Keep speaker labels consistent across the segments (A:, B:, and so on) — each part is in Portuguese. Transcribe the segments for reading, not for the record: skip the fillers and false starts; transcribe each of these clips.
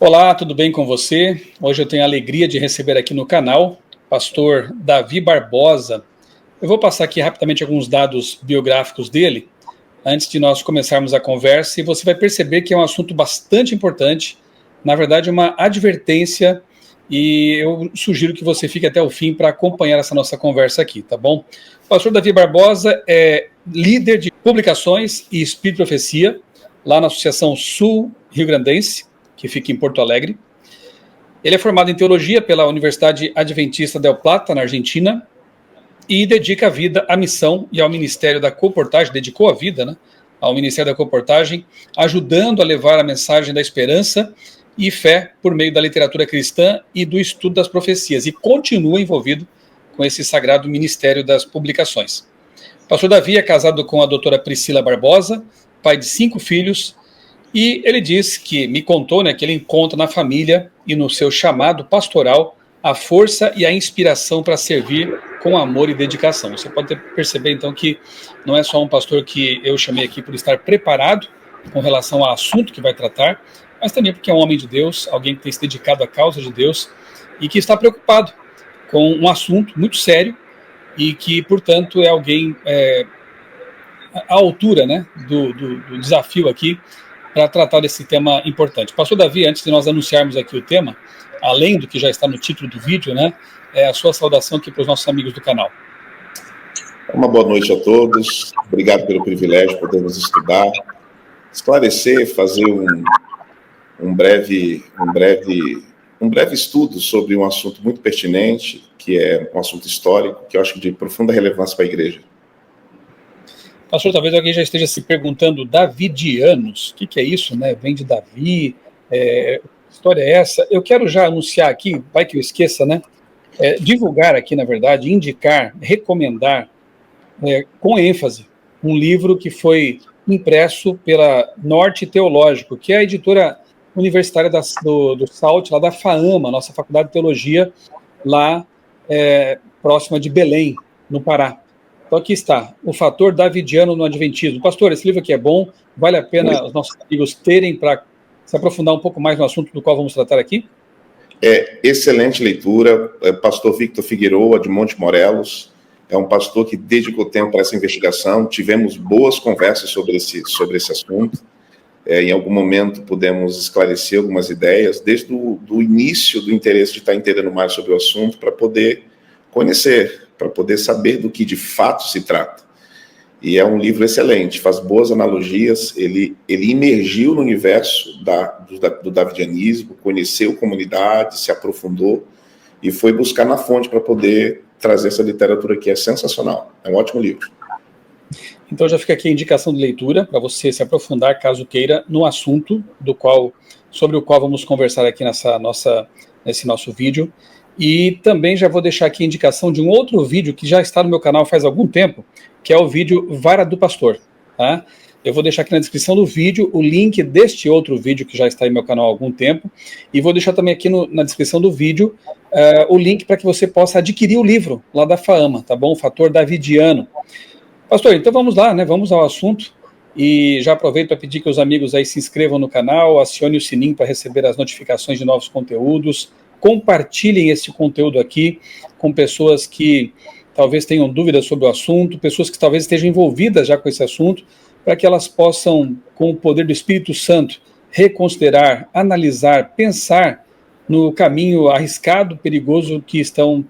A: Olá, tudo bem com você? Hoje eu tenho a alegria de receber aqui no canal o pastor Davi Barbosa. Eu vou passar aqui rapidamente alguns dados biográficos dele, antes de nós começarmos a conversa, e você vai perceber que é um assunto bastante importante, na verdade uma advertência, e eu sugiro que você fique até o fim para acompanhar essa nossa conversa aqui, tá bom? O pastor Davi Barbosa é líder de publicações e Espírito e Profecia, lá na Associação Sul Rio Grandense, que fica em Porto Alegre. Ele é formado em teologia pela Universidade Adventista del Plata, na Argentina, e dedica a vida à missão e ao Ministério da Colportagem, dedicou a vida, né, ao Ministério da Colportagem, ajudando a levar a mensagem da esperança e fé por meio da literatura cristã e do estudo das profecias, e continua envolvido com esse sagrado Ministério das Publicações. O pastor Davi é casado com a doutora Priscila Barbosa, pai de 5 filhos, e ele diz que, me contou, né, que ele encontra na família e no seu chamado pastoral a força e a inspiração para servir com amor e dedicação. Você pode perceber, então, que não é só um pastor que eu chamei aqui por estar preparado com relação ao assunto que vai tratar, mas também porque é um homem de Deus, alguém que tem se dedicado à causa de Deus e que está preocupado com um assunto muito sério e que, portanto, é alguém à altura, né, do desafio aqui, para tratar desse tema importante. Pastor Davi, antes de nós anunciarmos aqui o tema, além do que já está no título do vídeo, né, a sua saudação aqui para os nossos amigos do canal.
B: Uma boa noite a todos, obrigado pelo privilégio de podermos estudar, esclarecer, fazer um breve estudo sobre um assunto muito pertinente, que é um assunto histórico, que eu acho de profunda relevância para a igreja.
A: Pastor, talvez alguém já esteja se perguntando, davidianos, o que é isso, né? Vem de Davi, que história é essa? Eu quero já anunciar aqui, vai que eu esqueça, né? Divulgar aqui, na verdade, indicar, recomendar, com ênfase, um livro que foi impresso pela Norte Teológico, que é a editora universitária do SALT, lá da FAAMA, nossa Faculdade de Teologia, lá próxima de Belém, no Pará. Então aqui está, O Fator Davidiano no Adventismo. Pastor, esse livro aqui é bom, vale a pena os nossos amigos terem para se aprofundar um pouco mais no assunto do qual vamos tratar aqui?
B: Excelente leitura, pastor Victor Figueroa, de Monte Morelos, é um pastor que dedicou tempo para essa investigação, tivemos boas conversas sobre esse assunto, em algum momento pudemos esclarecer algumas ideias, desde o início do interesse de estar entendendo mais sobre o assunto, para poder conhecer, para poder saber do que de fato se trata. E é um livro excelente, faz boas analogias, ele imergiu no universo do davidianismo, conheceu comunidade, se aprofundou e foi buscar na fonte para poder trazer essa literatura que é sensacional. É um ótimo livro.
A: Então já fica aqui a indicação de leitura para você se aprofundar, caso queira, no assunto sobre o qual vamos conversar aqui nesse nosso vídeo. E também já vou deixar aqui a indicação de um outro vídeo que já está no meu canal faz algum tempo, que é o vídeo Vara do Pastor. Tá? Eu vou deixar aqui na descrição do vídeo o link deste outro vídeo que já está no meu canal há algum tempo, e vou deixar também aqui na descrição do vídeo o link para que você possa adquirir o livro lá da FAAMA, tá bom? O Fator Davidiano. Pastor, então vamos lá, né? Vamos ao assunto, e já aproveito para pedir que os amigos aí se inscrevam no canal, acione o sininho para receber as notificações de novos conteúdos, compartilhem esse conteúdo aqui com pessoas que talvez tenham dúvidas sobre o assunto, pessoas que talvez estejam envolvidas já com esse assunto, para que elas possam, com o poder do Espírito Santo, reconsiderar, analisar, pensar no caminho arriscado, perigoso que estão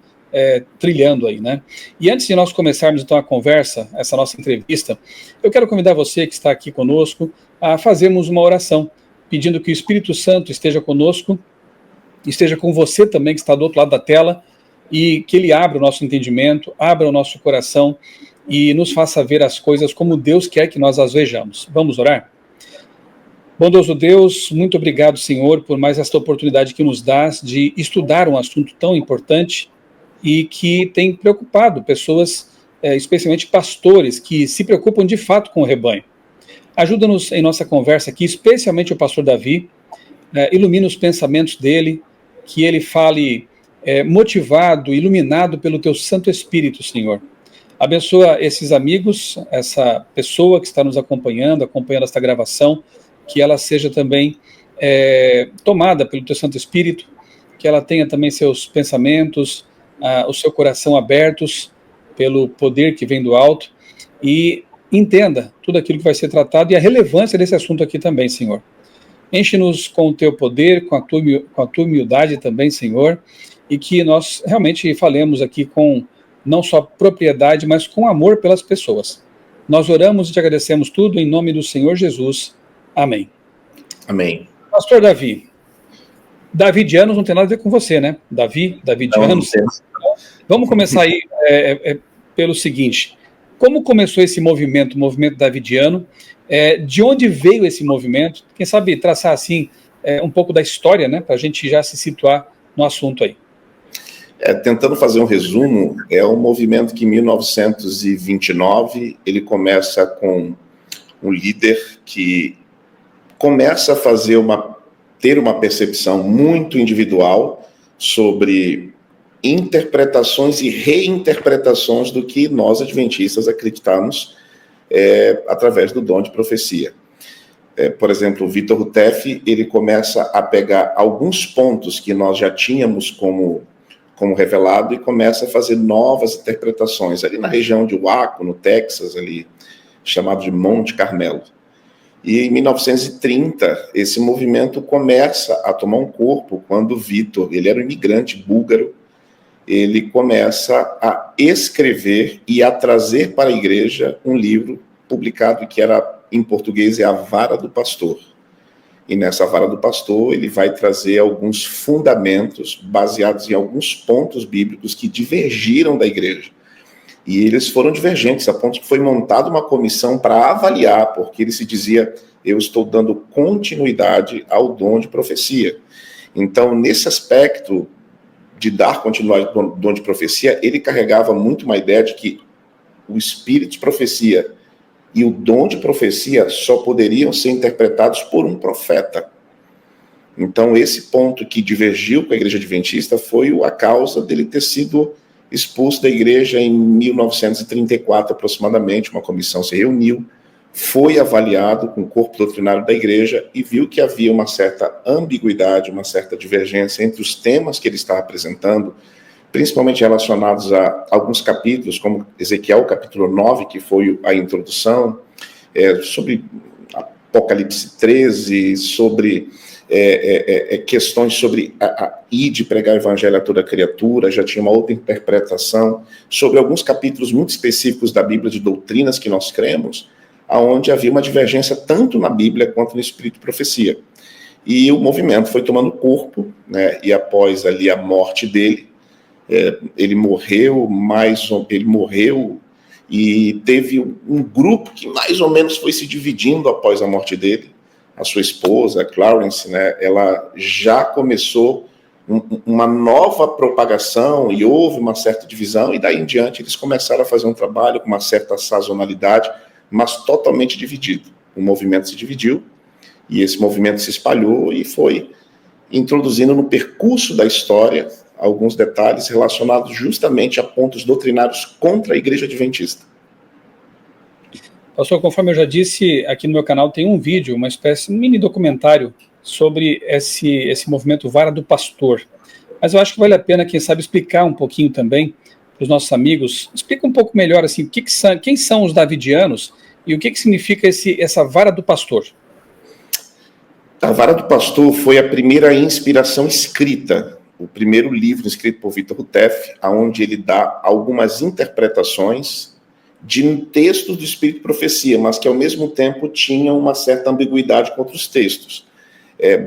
A: trilhando aí, né? E antes de nós começarmos então a conversa, essa nossa entrevista, eu quero convidar você que está aqui conosco a fazermos uma oração, pedindo que o Espírito Santo esteja conosco, esteja com você também que está do outro lado da tela, e que ele abra o nosso entendimento, abra o nosso coração e nos faça ver as coisas como Deus quer que nós as vejamos. Vamos orar? Bondoso Deus, muito obrigado, Senhor, por mais esta oportunidade que nos dás de estudar um assunto tão importante e que tem preocupado pessoas, especialmente pastores, que se preocupam de fato com o rebanho. Ajuda-nos em nossa conversa aqui, especialmente o pastor Davi, ilumina os pensamentos dele, que ele fale motivado, iluminado pelo teu Santo Espírito, Senhor. Abençoa esses amigos, essa pessoa que está nos acompanhando esta gravação, que ela seja também tomada pelo teu Santo Espírito, que ela tenha também seus pensamentos, o seu coração abertos pelo poder que vem do alto, e entenda tudo aquilo que vai ser tratado e a relevância desse assunto aqui também, Senhor. Enche-nos com o teu poder, com a tua humildade também, Senhor, e que nós realmente falemos aqui com não só propriedade, mas com amor pelas pessoas. Nós oramos e te agradecemos tudo em nome do Senhor Jesus. Amém.
B: Amém.
A: Pastor Davi, Davidianos não tem nada a ver com você, né? Davidianos. Vamos começar aí pelo seguinte: como começou esse movimento davidiano? De onde veio esse movimento? Quem sabe traçar assim um pouco da história, né? Para a gente já se situar no assunto aí.
B: Tentando fazer um resumo, é um movimento que em 1929 ele começa com um líder que começa a ter uma percepção muito individual sobre interpretações e reinterpretações do que nós adventistas acreditamos através do dom de profecia. Por exemplo, o Vitor Rutef, ele começa a pegar alguns pontos que nós já tínhamos como revelado e começa a fazer novas interpretações, ali na região de Waco, no Texas, ali, chamado de Monte Carmelo. E em 1930, esse movimento começa a tomar um corpo quando Vitor, ele era um imigrante búlgaro, ele começa a escrever e a trazer para a igreja um livro publicado que era em português, A Vara do Pastor. E nessa Vara do Pastor, ele vai trazer alguns fundamentos baseados em alguns pontos bíblicos que divergiram da igreja. E eles foram divergentes, a ponto que foi montada uma comissão para avaliar, porque ele se dizia, eu estou dando continuidade ao dom de profecia. Então, nesse aspecto de dar continuidade ao dom de profecia, ele carregava muito uma ideia de que o espírito de profecia e o dom de profecia só poderiam ser interpretados por um profeta. Então, esse ponto que divergiu com a igreja adventista foi a causa dele ter sido expulso da igreja em 1934, aproximadamente. Uma comissão se reuniu, foi avaliado com o corpo doutrinário da igreja e viu que havia uma certa ambiguidade, uma certa divergência entre os temas que ele estava apresentando, principalmente relacionados a alguns capítulos, como Ezequiel, capítulo 9, que foi a introdução, sobre Apocalipse 13, sobre questões sobre ir de pregar o evangelho a toda criatura, já tinha uma outra interpretação, sobre alguns capítulos muito específicos da Bíblia, de doutrinas que nós cremos, onde havia uma divergência tanto na Bíblia quanto no espírito de profecia. E o movimento foi tomando corpo, né, e após ali a morte dele, ele morreu e teve um grupo que mais ou menos foi se dividindo após a morte dele. A sua esposa, Clarence, né, ela já começou uma nova propagação e houve uma certa divisão, e daí em diante eles começaram a fazer um trabalho com uma certa sazonalidade, mas totalmente dividido. O movimento se dividiu e esse movimento se espalhou e foi introduzindo no percurso da história alguns detalhes relacionados justamente a pontos doutrinários contra a igreja adventista.
A: Pastor, conforme eu já disse, aqui no meu canal tem um vídeo, uma espécie de mini documentário sobre esse movimento Vara do Pastor. Mas eu acho que vale a pena, quem sabe, explicar um pouquinho também para os nossos amigos. Explica um pouco melhor assim, quem são os davidianos e o que significa essa Vara do Pastor.
B: A Vara do Pastor foi a primeira inspiração escrita, o primeiro livro escrito por Vitor Rutef, onde ele dá algumas interpretações de textos do Espírito de Profecia, mas que ao mesmo tempo tinham uma certa ambiguidade com outros textos.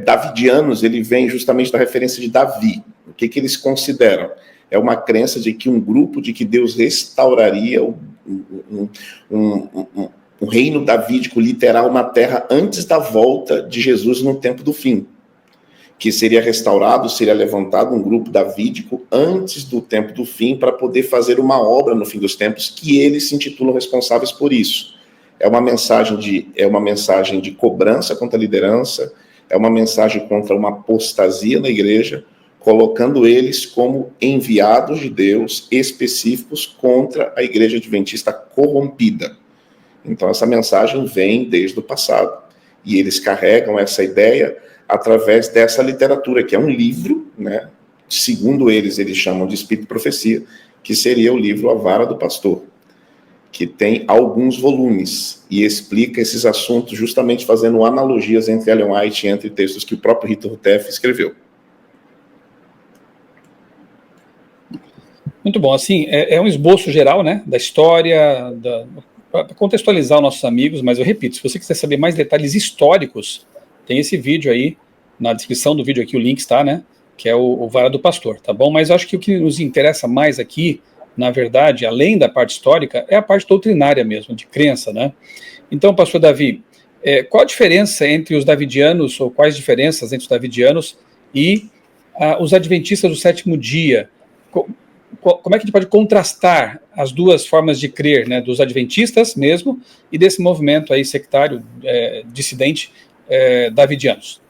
B: Davidianos, ele vem justamente da referência de Davi. O que eles consideram? É uma crença de que um grupo, de que Deus restauraria um reino davídico literal na terra antes da volta de Jesus no tempo do fim. Que seria restaurado, seria levantado um grupo davídico antes do tempo do fim para poder fazer uma obra no fim dos tempos, que eles se intitulam responsáveis por isso. É uma mensagem de cobrança contra a liderança, é uma mensagem contra uma apostasia na igreja, colocando eles como enviados de Deus específicos contra a igreja adventista corrompida. Então essa mensagem vem desde o passado. e eles carregam essa ideia através dessa literatura, que é um livro, né? Segundo eles chamam de Espírito e Profecia, que seria o livro A Vara do Pastor, que tem alguns volumes e explica esses assuntos justamente fazendo analogias entre Ellen White e entre textos que o próprio Victor Houteff escreveu.
A: Muito bom. Assim, é um esboço geral, né, da história, para contextualizar os nossos amigos, mas eu repito, se você quiser saber mais detalhes históricos, tem esse vídeo aí, na descrição do vídeo aqui o link está, né, que é o Vara do Pastor, tá bom? Mas eu acho que o que nos interessa mais aqui, na verdade, além da parte histórica, é a parte doutrinária mesmo, de crença, né? Então, pastor Davi, qual a diferença entre os davidianos, ou quais diferenças entre os davidianos e os adventistas do sétimo dia? Como é que a gente pode contrastar as duas formas de crer, né, dos adventistas mesmo e desse movimento aí sectário, dissidente, davidianos?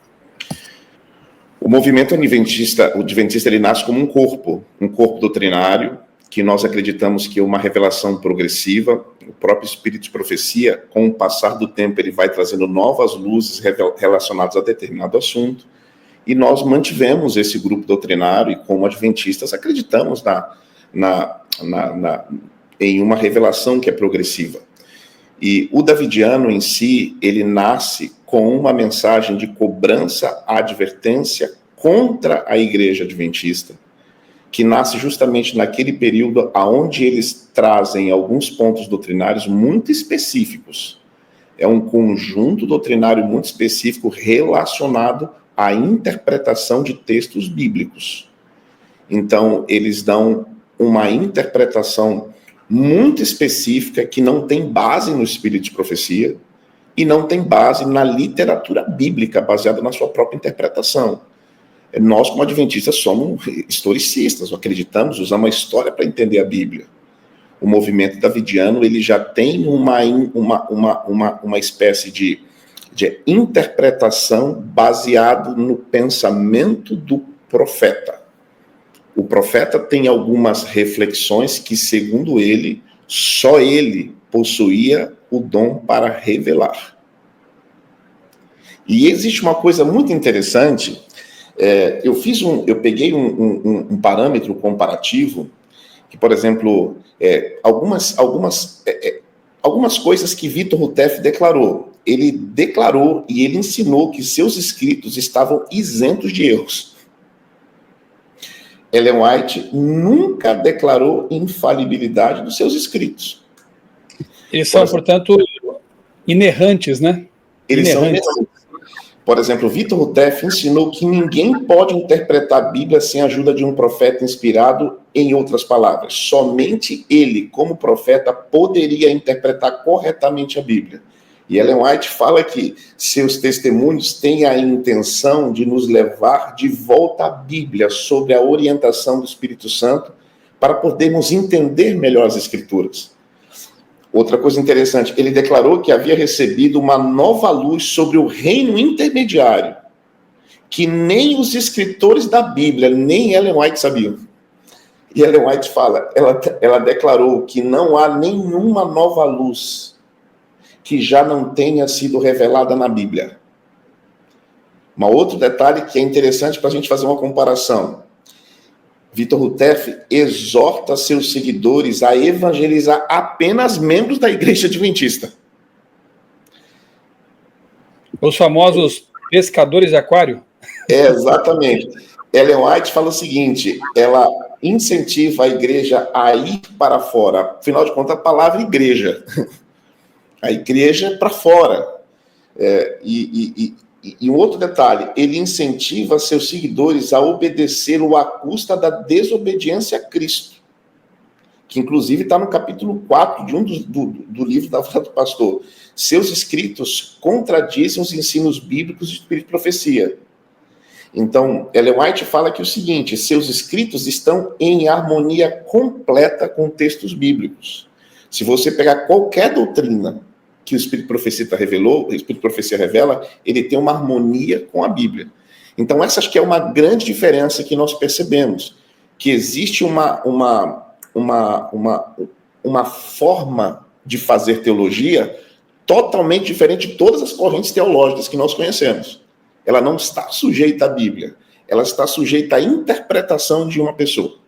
B: O movimento adventista, ele nasce como um corpo doutrinário, que nós acreditamos que é uma revelação progressiva. O próprio Espírito de Profecia, com o passar do tempo, ele vai trazendo novas luzes relacionadas a determinado assunto, e nós mantivemos esse grupo doutrinário, e como adventistas acreditamos em uma revelação que é progressiva. E o davidiano em si, ele nasce com uma mensagem de cobrança, advertência contra a igreja adventista, que nasce justamente naquele período onde eles trazem alguns pontos doutrinários muito específicos. É um conjunto doutrinário muito específico relacionado à interpretação de textos bíblicos. Então, eles dão uma interpretação muito específica que não tem base no Espírito de Profecia e não tem base na literatura bíblica, baseada na sua própria interpretação. Nós, como adventistas, somos historicistas, acreditamos, usamos a história para entender a Bíblia. O movimento davidiano, ele já tem uma espécie de interpretação baseado no pensamento do profeta. O profeta tem algumas reflexões que, segundo ele, só ele possuía o dom para revelar. E existe uma coisa muito interessante. Eu peguei um parâmetro comparativo que, por exemplo, algumas coisas que Victor Houteff declarou. Ele declarou e ele ensinou que seus escritos estavam isentos de erros. Ellen White nunca declarou infalibilidade dos seus escritos.
A: Eles são, portanto, inerrantes, né?
B: Eles são inerrantes. Por exemplo, Victor Houteff ensinou que ninguém pode interpretar a Bíblia sem a ajuda de um profeta inspirado, em outras palavras. Somente ele, como profeta, poderia interpretar corretamente a Bíblia. E Ellen White fala que seus testemunhos têm a intenção de nos levar de volta à Bíblia, sob a orientação do Espírito Santo, para podermos entender melhor as Escrituras. Outra coisa interessante, ele declarou que havia recebido uma nova luz sobre o reino intermediário, que nem os escritores da Bíblia, nem Ellen White sabiam. E Ellen White fala, ela declarou que não há nenhuma nova luz que já não tenha sido revelada na Bíblia. Um outro detalhe que é interessante para a gente fazer uma comparação. Victor Houteff exorta seus seguidores a evangelizar apenas membros da Igreja Adventista.
A: Os famosos pescadores de aquário?
B: Exatamente. Ellen White fala o seguinte, ela incentiva a igreja a ir para fora. Afinal de contas, a palavra igreja. A igreja para fora. E um outro detalhe, ele incentiva seus seguidores a obedecê-lo à custa da desobediência a Cristo, que inclusive está no capítulo 4 do livro da Vara do Pastor. Seus escritos contradizem os ensinos bíblicos de Espírito de Profecia. Então, Ellen White fala que o seguinte, seus escritos estão em harmonia completa com textos bíblicos. Se você pegar qualquer doutrina que o Espírito de Profecia revelou, o Espírito de Profecia revela, ele tem uma harmonia com a Bíblia. Então, essa acho que é uma grande diferença que nós percebemos, que existe uma forma de fazer teologia totalmente diferente de todas as correntes teológicas que nós conhecemos. Ela não está sujeita à Bíblia, ela está sujeita à interpretação de uma pessoa.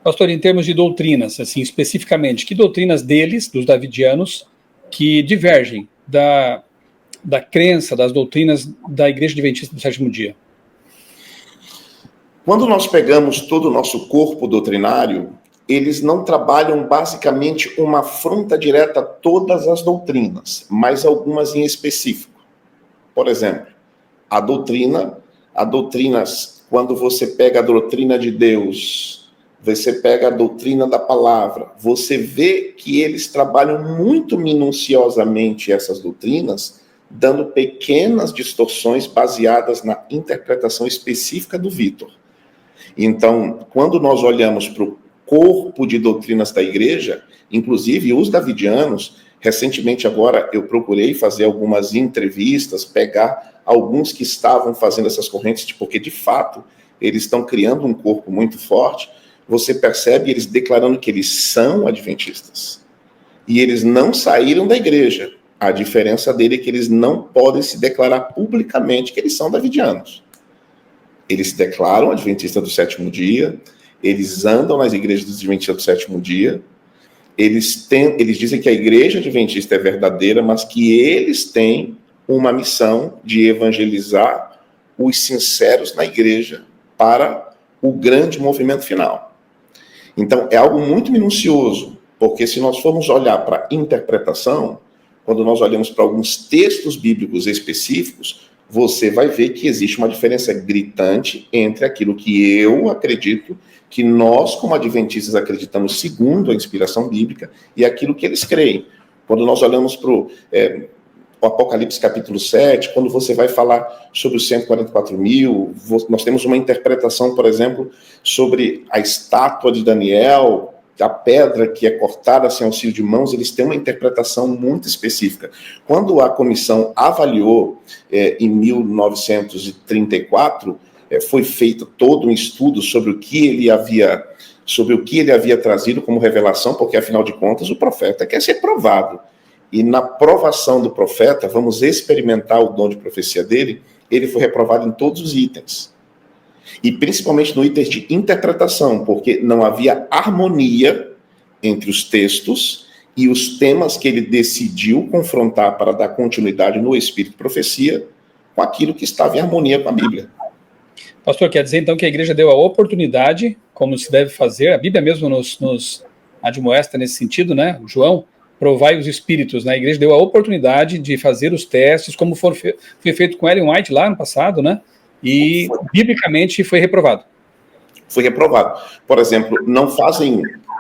A: Pastor, em termos de doutrinas, assim, especificamente, que doutrinas deles, dos davidianos, que divergem da crença, das doutrinas da Igreja Adventista do Sétimo Dia?
B: Quando nós pegamos todo o nosso corpo doutrinário, eles não trabalham basicamente uma afronta direta a todas as doutrinas, mas algumas em específico. Por exemplo, a doutrinas, quando você pega a doutrina de Deus, você pega a doutrina da palavra, você vê que eles trabalham muito minuciosamente essas doutrinas, dando pequenas distorções baseadas na interpretação específica do Vitor. Então, quando nós olhamos para o corpo de doutrinas da igreja, inclusive os davidianos, recentemente agora eu procurei fazer algumas entrevistas, pegar alguns que estavam fazendo essas correntes, porque de fato eles estão criando um corpo muito forte. Você percebe eles declarando que eles são adventistas. E eles não saíram da igreja. A diferença dele é que eles não podem se declarar publicamente que eles são davidianos. Eles se declaram adventistas do sétimo dia, eles andam nas igrejas dos adventistas do sétimo dia, eles dizem que a igreja adventista é verdadeira, mas que eles têm uma missão de evangelizar os sinceros na igreja para o grande movimento final. Então, é algo muito minucioso, porque se nós formos olhar para a interpretação, quando nós olhamos para alguns textos bíblicos específicos, você vai ver que existe uma diferença gritante entre aquilo que eu acredito, que nós, como adventistas, acreditamos segundo a inspiração bíblica, e aquilo que eles creem. Quando nós olhamos para o Apocalipse capítulo 7, quando você vai falar sobre os 144 mil, nós temos uma interpretação, por exemplo, sobre a estátua de Daniel, a pedra que é cortada sem auxílio de mãos, eles têm uma interpretação muito específica. Quando a comissão avaliou, em 1934, foi feito todo um estudo sobre o que ele havia trazido como revelação, porque, afinal de contas, o profeta quer ser provado. E na provação do profeta, vamos experimentar o dom de profecia dele, ele foi reprovado em todos os itens. E principalmente no item de interpretação, porque não havia harmonia entre os textos e os temas que ele decidiu confrontar para dar continuidade no Espírito de Profecia com aquilo que estava em harmonia com a Bíblia.
A: Pastor, quer dizer então que a igreja deu a oportunidade, como se deve fazer, a Bíblia mesmo nos admoesta nesse sentido, né? João, provai os espíritos, né? A igreja deu a oportunidade de fazer os testes, como foi feito com Ellen White lá no passado, né? E, biblicamente, foi reprovado.
B: Foi reprovado. Por exemplo,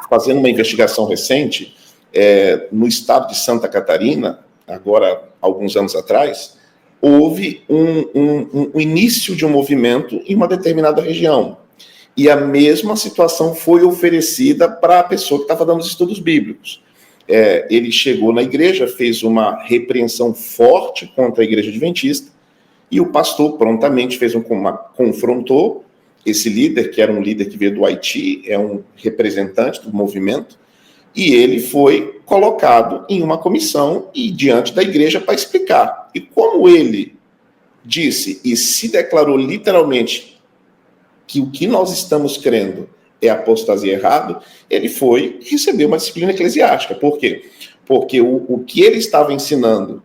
B: fazendo uma investigação recente, no estado de Santa Catarina, agora, alguns anos atrás, houve um início de um movimento em uma determinada região. E a mesma situação foi oferecida para a pessoa que estava dando os estudos bíblicos. Ele chegou na igreja, fez uma repreensão forte contra a igreja adventista, e o pastor prontamente confrontou esse líder, que era um líder que veio do Haiti, é um representante do movimento, e ele foi colocado em uma comissão e diante da igreja para explicar. E como ele disse e se declarou literalmente que o que nós estamos crendo é apostasia errado, ele foi receber uma disciplina eclesiástica. Por quê? Porque o que ele estava ensinando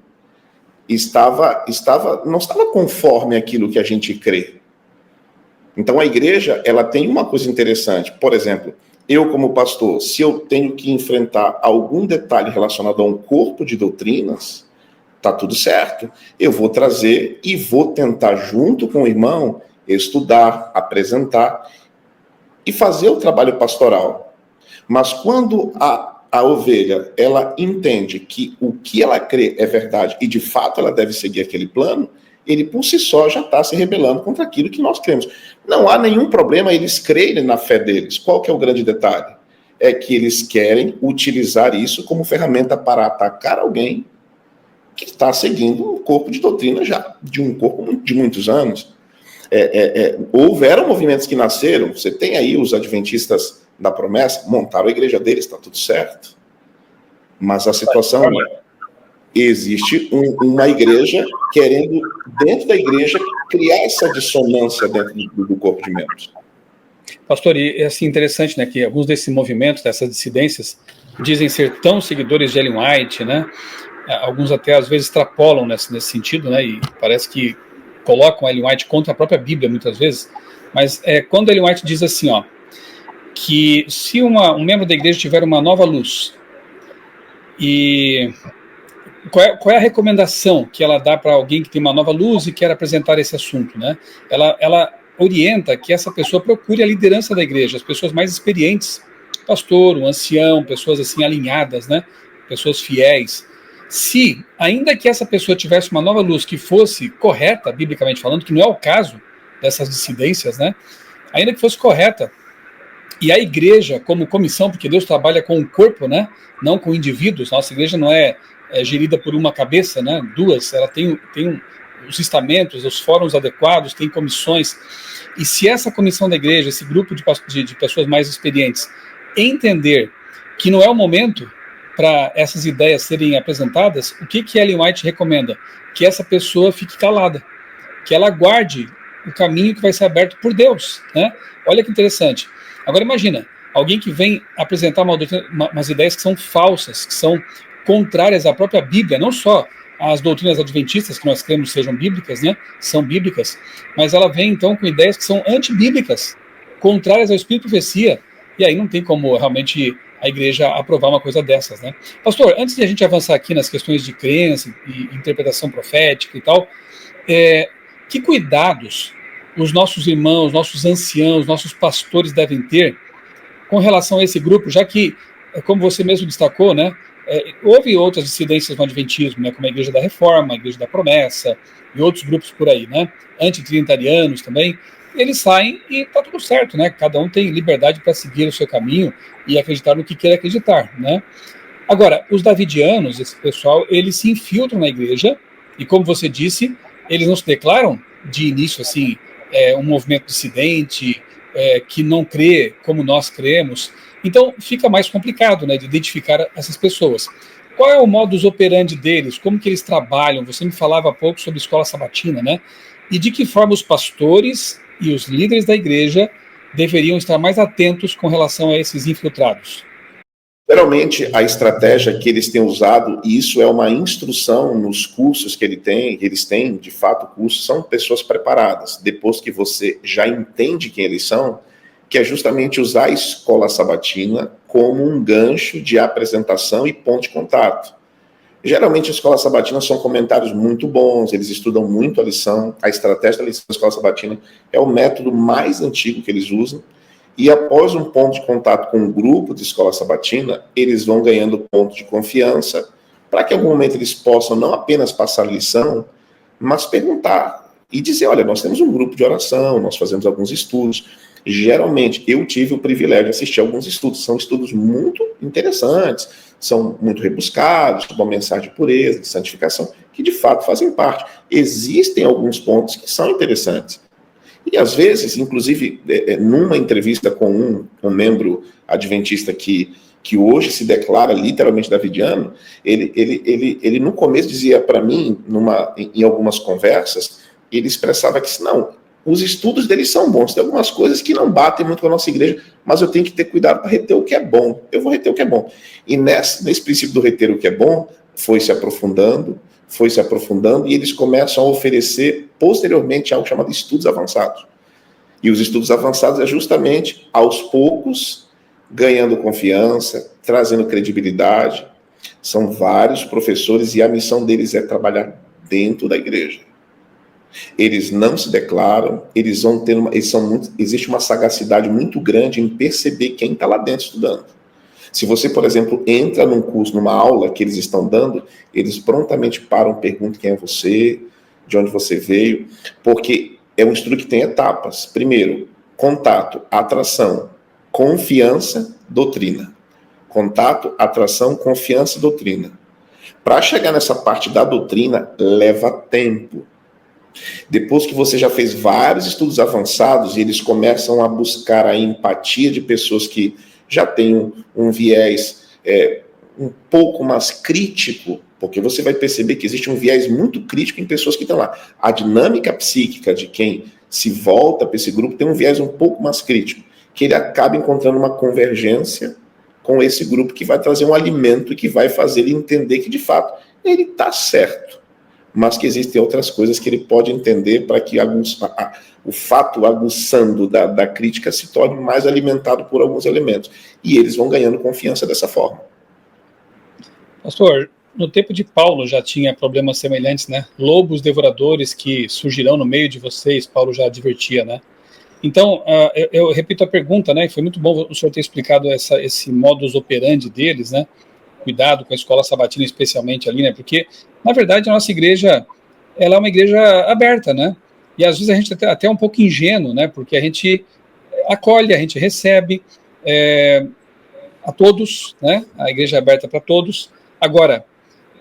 B: não estava conforme aquilo que a gente crê. Então a igreja, ela tem uma coisa interessante. Por exemplo, eu como pastor, se eu tenho que enfrentar algum detalhe relacionado a um corpo de doutrinas, tá tudo certo. Eu vou trazer e vou tentar, junto com o irmão, estudar, apresentar e fazer o trabalho pastoral. Mas quando a ovelha, ela entende que o que ela crê é verdade e, de fato, ela deve seguir aquele plano, ele, por si só, já está se rebelando contra aquilo que nós cremos. Não há nenhum problema eles crerem na fé deles. Qual que é o grande detalhe? É que eles querem utilizar isso como ferramenta para atacar alguém que está seguindo um corpo de doutrina já, de um corpo de muitos anos. Houveram movimentos que nasceram, você tem aí os adventistas da promessa, montaram a igreja deles, está tudo certo. Mas a situação é, existe uma igreja querendo, dentro da igreja, criar essa dissonância dentro do corpo de membros.
A: Pastor, e é assim, interessante, né, que alguns desses movimentos, dessas dissidências, dizem ser tão seguidores de Ellen White, né? Alguns até às vezes extrapolam nesse sentido, né? E parece que colocam Ellen White contra a própria Bíblia muitas vezes. Mas quando Ellen White diz assim, ó, que se um membro da igreja tiver uma nova luz, e qual é a recomendação que ela dá para alguém que tem uma nova luz e quer apresentar esse assunto, né? Ela orienta que essa pessoa procure a liderança da igreja, as pessoas mais experientes, pastor, um ancião, pessoas assim alinhadas, né? Pessoas fiéis. Se, ainda que essa pessoa tivesse uma nova luz que fosse correta, biblicamente falando, que não é o caso dessas dissidências, né? Ainda que fosse correta, e a igreja, como comissão, porque Deus trabalha com o corpo, né? Não com indivíduos. Nossa igreja não é gerida por uma cabeça, né? Duas. Ela tem os estamentos, os fóruns adequados, tem comissões. E se essa comissão da igreja, esse grupo de pessoas mais experientes, entender que não é o momento para essas ideias serem apresentadas, o que Ellen White recomenda? Que essa pessoa fique calada, que ela guarde o caminho que vai ser aberto por Deus, né? Olha que interessante. Agora imagina, alguém que vem apresentar umas ideias que são falsas, que são contrárias à própria Bíblia, não só as doutrinas adventistas, que nós cremos sejam bíblicas, né? São bíblicas, mas ela vem então com ideias que são antibíblicas, contrárias ao Espírito e profecia, e aí não tem como realmente a igreja aprovar uma coisa dessas, né? Pastor, antes de a gente avançar aqui nas questões de crença e interpretação profética e tal, que cuidados os nossos irmãos, nossos anciãos, nossos pastores devem ter com relação a esse grupo, já que, como você mesmo destacou, né, houve outras dissidências no Adventismo, né, como a Igreja da Reforma, a Igreja da Promessa e outros grupos por aí, né, antitrinitarianos também. Eles saem e está tudo certo, né? Cada um tem liberdade para seguir o seu caminho e acreditar no que quer acreditar, né? Agora, os davidianos, esse pessoal, eles se infiltram na igreja e, como você disse, eles não se declaram de início assim um movimento dissidente que não crê como nós cremos. Então, fica mais complicado, né, de identificar essas pessoas. Qual é o modus operandi deles? Como que eles trabalham? Você me falava há pouco sobre escola sabatina, né? E de que forma os pastores e os líderes da igreja deveriam estar mais atentos com relação a esses infiltrados?
B: Geralmente, a estratégia que eles têm usado, e isso é uma instrução nos cursos que eles têm, de fato, cursos, são pessoas preparadas, depois que você já entende quem eles são, que é justamente usar a escola sabatina como um gancho de apresentação e ponto de contato. Geralmente, a escola sabatina são comentários muito bons, eles estudam muito a lição, a estratégia da lição da escola sabatina é o método mais antigo que eles usam, e após um ponto de contato com um grupo de escola sabatina, eles vão ganhando ponto de confiança para que em algum momento eles possam não apenas passar a lição, mas perguntar e dizer, olha, nós temos um grupo de oração, nós fazemos alguns estudos. Geralmente, eu tive o privilégio de assistir a alguns estudos, são estudos muito interessantes, são muito rebuscados, com uma mensagem de pureza, de santificação, que de fato fazem parte. Existem alguns pontos que são interessantes. E às vezes, inclusive, numa entrevista com um membro adventista que hoje se declara literalmente davidiano, ele no começo dizia para mim, em algumas conversas, ele expressava que não, os estudos deles são bons, tem algumas coisas que não batem muito com a nossa igreja, mas eu tenho que ter cuidado para reter o que é bom, eu vou reter o que é bom. E nesse princípio do reter o que é bom, foi se aprofundando, e eles começam a oferecer, posteriormente, algo chamado estudos avançados. E os estudos avançados é justamente, aos poucos, ganhando confiança, trazendo credibilidade. São vários professores e a missão deles é trabalhar dentro da igreja. Eles não se declaram, existe uma sagacidade muito grande em perceber quem está lá dentro estudando. Se você, por exemplo, entra num curso, numa aula que eles estão dando, eles prontamente param, perguntam quem é você, de onde você veio, porque é um estudo que tem etapas. Primeiro, contato, atração, confiança, doutrina. Contato, atração, confiança e doutrina. Para chegar nessa parte da doutrina, leva tempo. Depois que você já fez vários estudos avançados e eles começam a buscar a empatia de pessoas que já têm um viés um pouco mais crítico, porque você vai perceber que existe um viés muito crítico em pessoas que estão lá. A dinâmica psíquica de quem se volta para esse grupo tem um viés um pouco mais crítico, que ele acaba encontrando uma convergência com esse grupo que vai trazer um alimento e que vai fazer ele entender que, de fato, ele está certo, mas que existem outras coisas que ele pode entender para que o fato aguçando da crítica se torne mais alimentado por alguns elementos. E eles vão ganhando confiança dessa forma.
A: Pastor, no tempo de Paulo já tinha problemas semelhantes, né? Lobos devoradores que surgirão no meio de vocês, Paulo já advertia, né? Então, eu repito a pergunta, né? Foi muito bom o senhor ter explicado esse modus operandi deles, né? Cuidado com a escola sabatina, especialmente ali, né? Porque, na verdade, a nossa igreja, ela é uma igreja aberta, né? E às vezes a gente é até um pouco ingênuo, né? Porque a gente acolhe, a gente recebe a todos, né? A igreja é aberta para todos. Agora,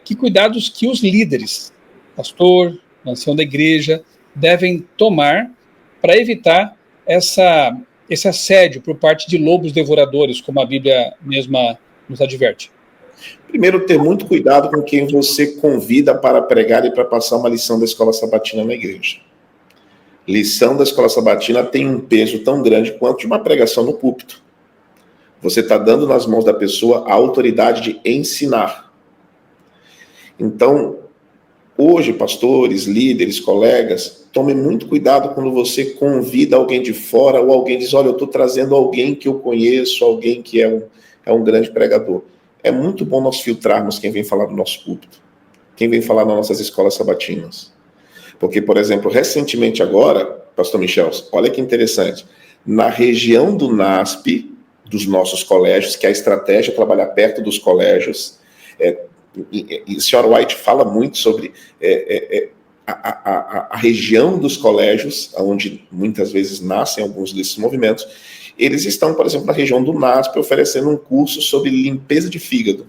A: que cuidados que os líderes, pastor, ancião da igreja, devem tomar para evitar esse assédio por parte de lobos devoradores, como a Bíblia mesma nos adverte?
B: Primeiro, ter muito cuidado com quem você convida para pregar e para passar uma lição da escola sabatina na igreja. Lição da escola sabatina tem um peso tão grande quanto de uma pregação no púlpito. Você está dando nas mãos da pessoa a autoridade de ensinar. Então, hoje, pastores, líderes, colegas, tomem muito cuidado quando você convida alguém de fora ou alguém diz, olha, eu estou trazendo alguém que eu conheço, alguém que é um grande pregador. É muito bom nós filtrarmos quem vem falar do nosso púlpito, quem vem falar nas nossas escolas sabatinas. Porque, por exemplo, recentemente agora, pastor Michel, olha que interessante, na região do NASP, dos nossos colégios, que a estratégia é trabalhar perto dos colégios, e a senhora White fala muito sobre a região dos colégios, onde muitas vezes nascem alguns desses movimentos. Eles estão, por exemplo, na região do NASP, oferecendo um curso sobre limpeza de fígado,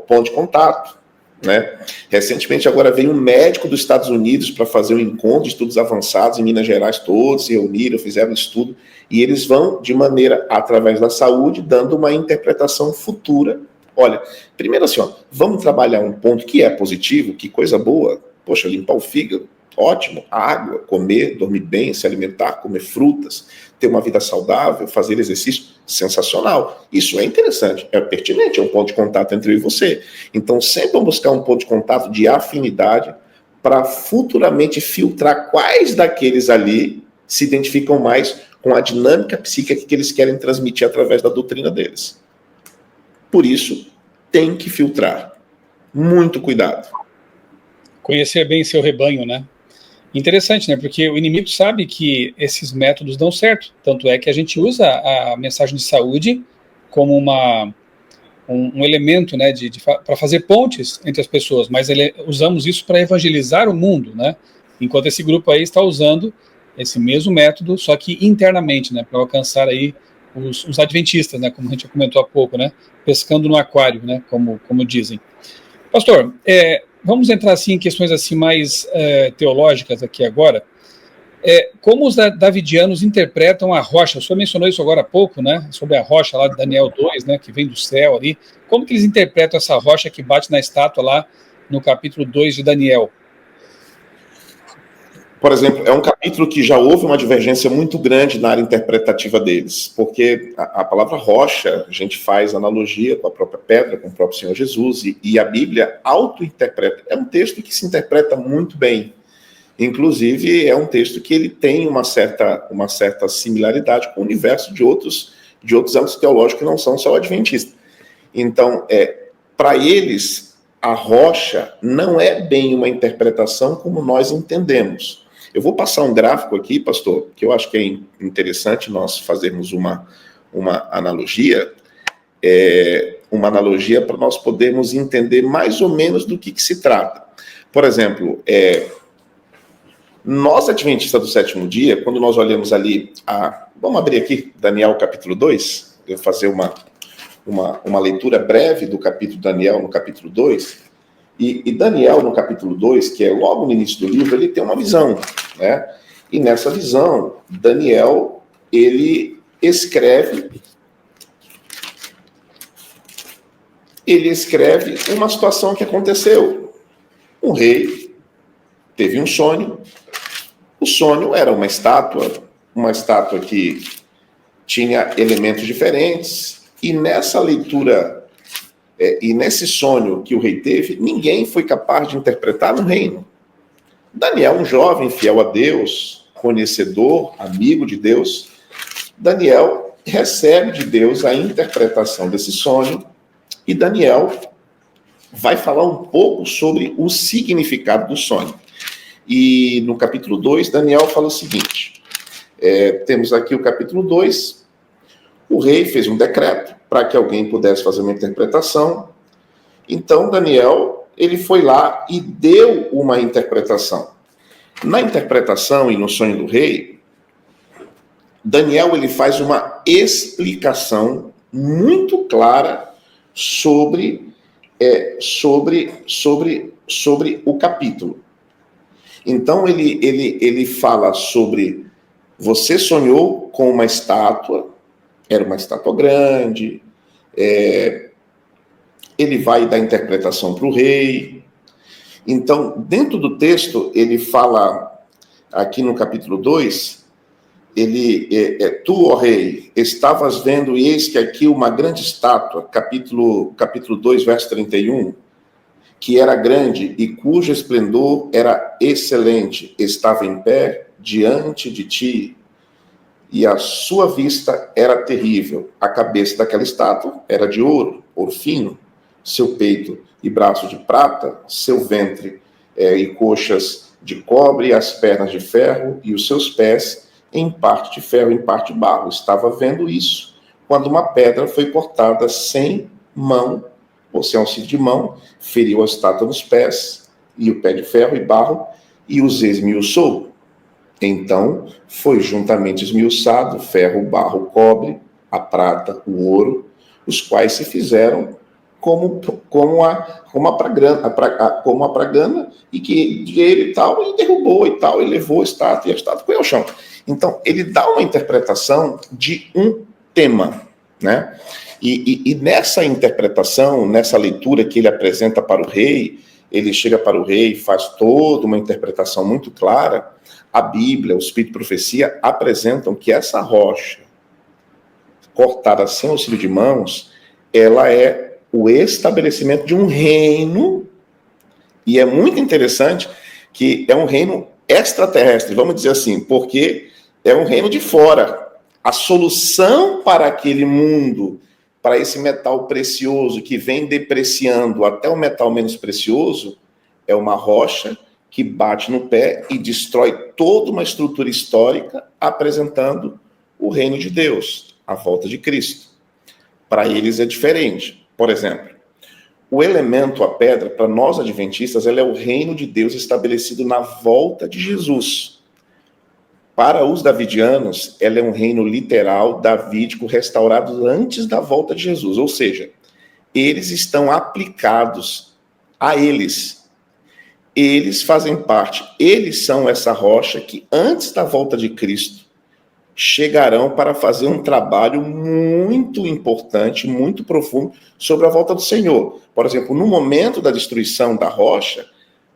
B: ponto de contato, né? Recentemente agora veio um médico dos Estados Unidos para fazer um encontro de estudos avançados em Minas Gerais, todos se reuniram, fizeram um estudo, e eles vão, de maneira, através da saúde, dando uma interpretação futura. Olha, primeiro assim, vamos trabalhar um ponto que é positivo, que coisa boa, poxa, limpar o fígado, ótimo, água, comer, dormir bem, se alimentar, comer frutas, ter uma vida saudável, fazer exercício, sensacional. Isso é interessante, é pertinente, é um ponto de contato entre eu e você. Então, sempre vamos buscar um ponto de contato de afinidade para futuramente filtrar quais daqueles ali se identificam mais com a dinâmica psíquica que eles querem transmitir através da doutrina deles. Por isso, tem que filtrar. Muito cuidado.
A: Conhecer bem seu rebanho, né? Interessante, né? Porque o inimigo sabe que esses métodos dão certo. Tanto é que a gente usa a mensagem de saúde como um elemento, né, para fazer pontes entre as pessoas, mas usamos isso para evangelizar o mundo, né? Enquanto esse grupo aí está usando esse mesmo método, só que internamente, né, para alcançar aí os adventistas, né, como a gente já comentou há pouco, né, pescando no aquário, né, como dizem. Pastor, vamos entrar assim em questões assim mais teológicas aqui agora. Como os davidianos interpretam a rocha? O senhor mencionou isso agora há pouco, né? Sobre a rocha lá de Daniel 2, né? Que vem do céu ali. Como que eles interpretam essa rocha que bate na estátua lá no capítulo 2 de Daniel?
B: Por exemplo, é um capítulo que já houve uma divergência muito grande na área interpretativa deles, porque a palavra rocha, a gente faz analogia com a própria pedra, com o próprio Senhor Jesus, e a Bíblia auto-interpreta. É um texto que se interpreta muito bem. Inclusive, é um texto que ele tem uma certa similaridade com o universo de outros âmbitos teológicos que não são só adventistas. Então, para eles, a rocha não é bem uma interpretação como nós entendemos. Eu vou passar um gráfico aqui, pastor, que eu acho que é interessante nós fazermos uma analogia, para nós podermos entender mais ou menos do que se trata. Por exemplo, nós, adventistas do sétimo dia, quando nós olhamos ali, vamos abrir aqui, Daniel capítulo 2, eu vou fazer uma leitura breve do capítulo Daniel no capítulo 2, e Daniel no capítulo 2, que é logo no início do livro, ele tem uma visão, né? E nessa visão, Daniel, ele escreve ele escreve uma situação que aconteceu. Um rei teve um sonho. O sonho era uma estátua que tinha elementos diferentes, e nessa leitura, e nesse sonho que o rei teve, ninguém foi capaz de interpretar no reino. Daniel, um jovem fiel a Deus, conhecedor, amigo de Deus, Daniel recebe de Deus a interpretação desse sonho, e Daniel vai falar um pouco sobre o significado do sonho. E no capítulo 2, Daniel fala o seguinte, temos aqui o capítulo 2, o rei fez um decreto para que alguém pudesse fazer uma interpretação. Então, Daniel, ele foi lá e deu uma interpretação. Na interpretação e no sonho do rei, Daniel ele faz uma explicação muito clara sobre o capítulo. Então, ele fala sobre, você sonhou com uma estátua, era uma estátua grande, ele vai dar interpretação para o rei. Então, dentro do texto, ele fala, aqui no capítulo 2, tu, ó rei, estavas vendo, e eis que aqui uma grande estátua, capítulo 2, verso 31, que era grande e cujo esplendor era excelente, estava em pé diante de ti, e a sua vista era terrível. A cabeça daquela estátua era de ouro fino, seu peito e braço de prata, seu ventre e coxas de cobre, as pernas de ferro, e os seus pés em parte de ferro, em parte de barro. Estava vendo isso quando uma pedra foi cortada sem mão, ou sem auxílio de mão, feriu a estátua nos pés, e o pé de ferro e barro, e os esmiuçou. Então, foi juntamente esmiuçado ferro, barro, cobre, a prata, o ouro, os quais se fizeram como a pragana, e que ele tal, e derrubou e tal, e levou a estátua, e a estátua foi ao chão. Então, ele dá uma interpretação de um tema, né? E nessa interpretação, nessa leitura que ele apresenta para o rei, ele chega para o rei, faz toda uma interpretação muito clara. A Bíblia, o Espírito e a Profecia apresentam que essa rocha, cortada sem auxílio de mãos, ela é o estabelecimento de um reino, e é muito interessante que é um reino extraterrestre, vamos dizer assim, porque é um reino de fora. A solução para aquele mundo, para esse metal precioso que vem depreciando até o metal menos precioso, é uma rocha que bate no pé e destrói toda uma estrutura histórica, apresentando o reino de Deus, a volta de Cristo. Para eles é diferente. Por exemplo, o elemento, a pedra, para nós adventistas, ela é o reino de Deus estabelecido na volta de Jesus. Para os davidianos, ela é um reino literal, davídico, restaurado antes da volta de Jesus. Ou seja, eles estão aplicados a eles. Eles fazem parte, eles são essa rocha que, antes da volta de Cristo, chegarão para fazer um trabalho muito importante, muito profundo, sobre a volta do Senhor. Por exemplo, no momento da destruição da rocha,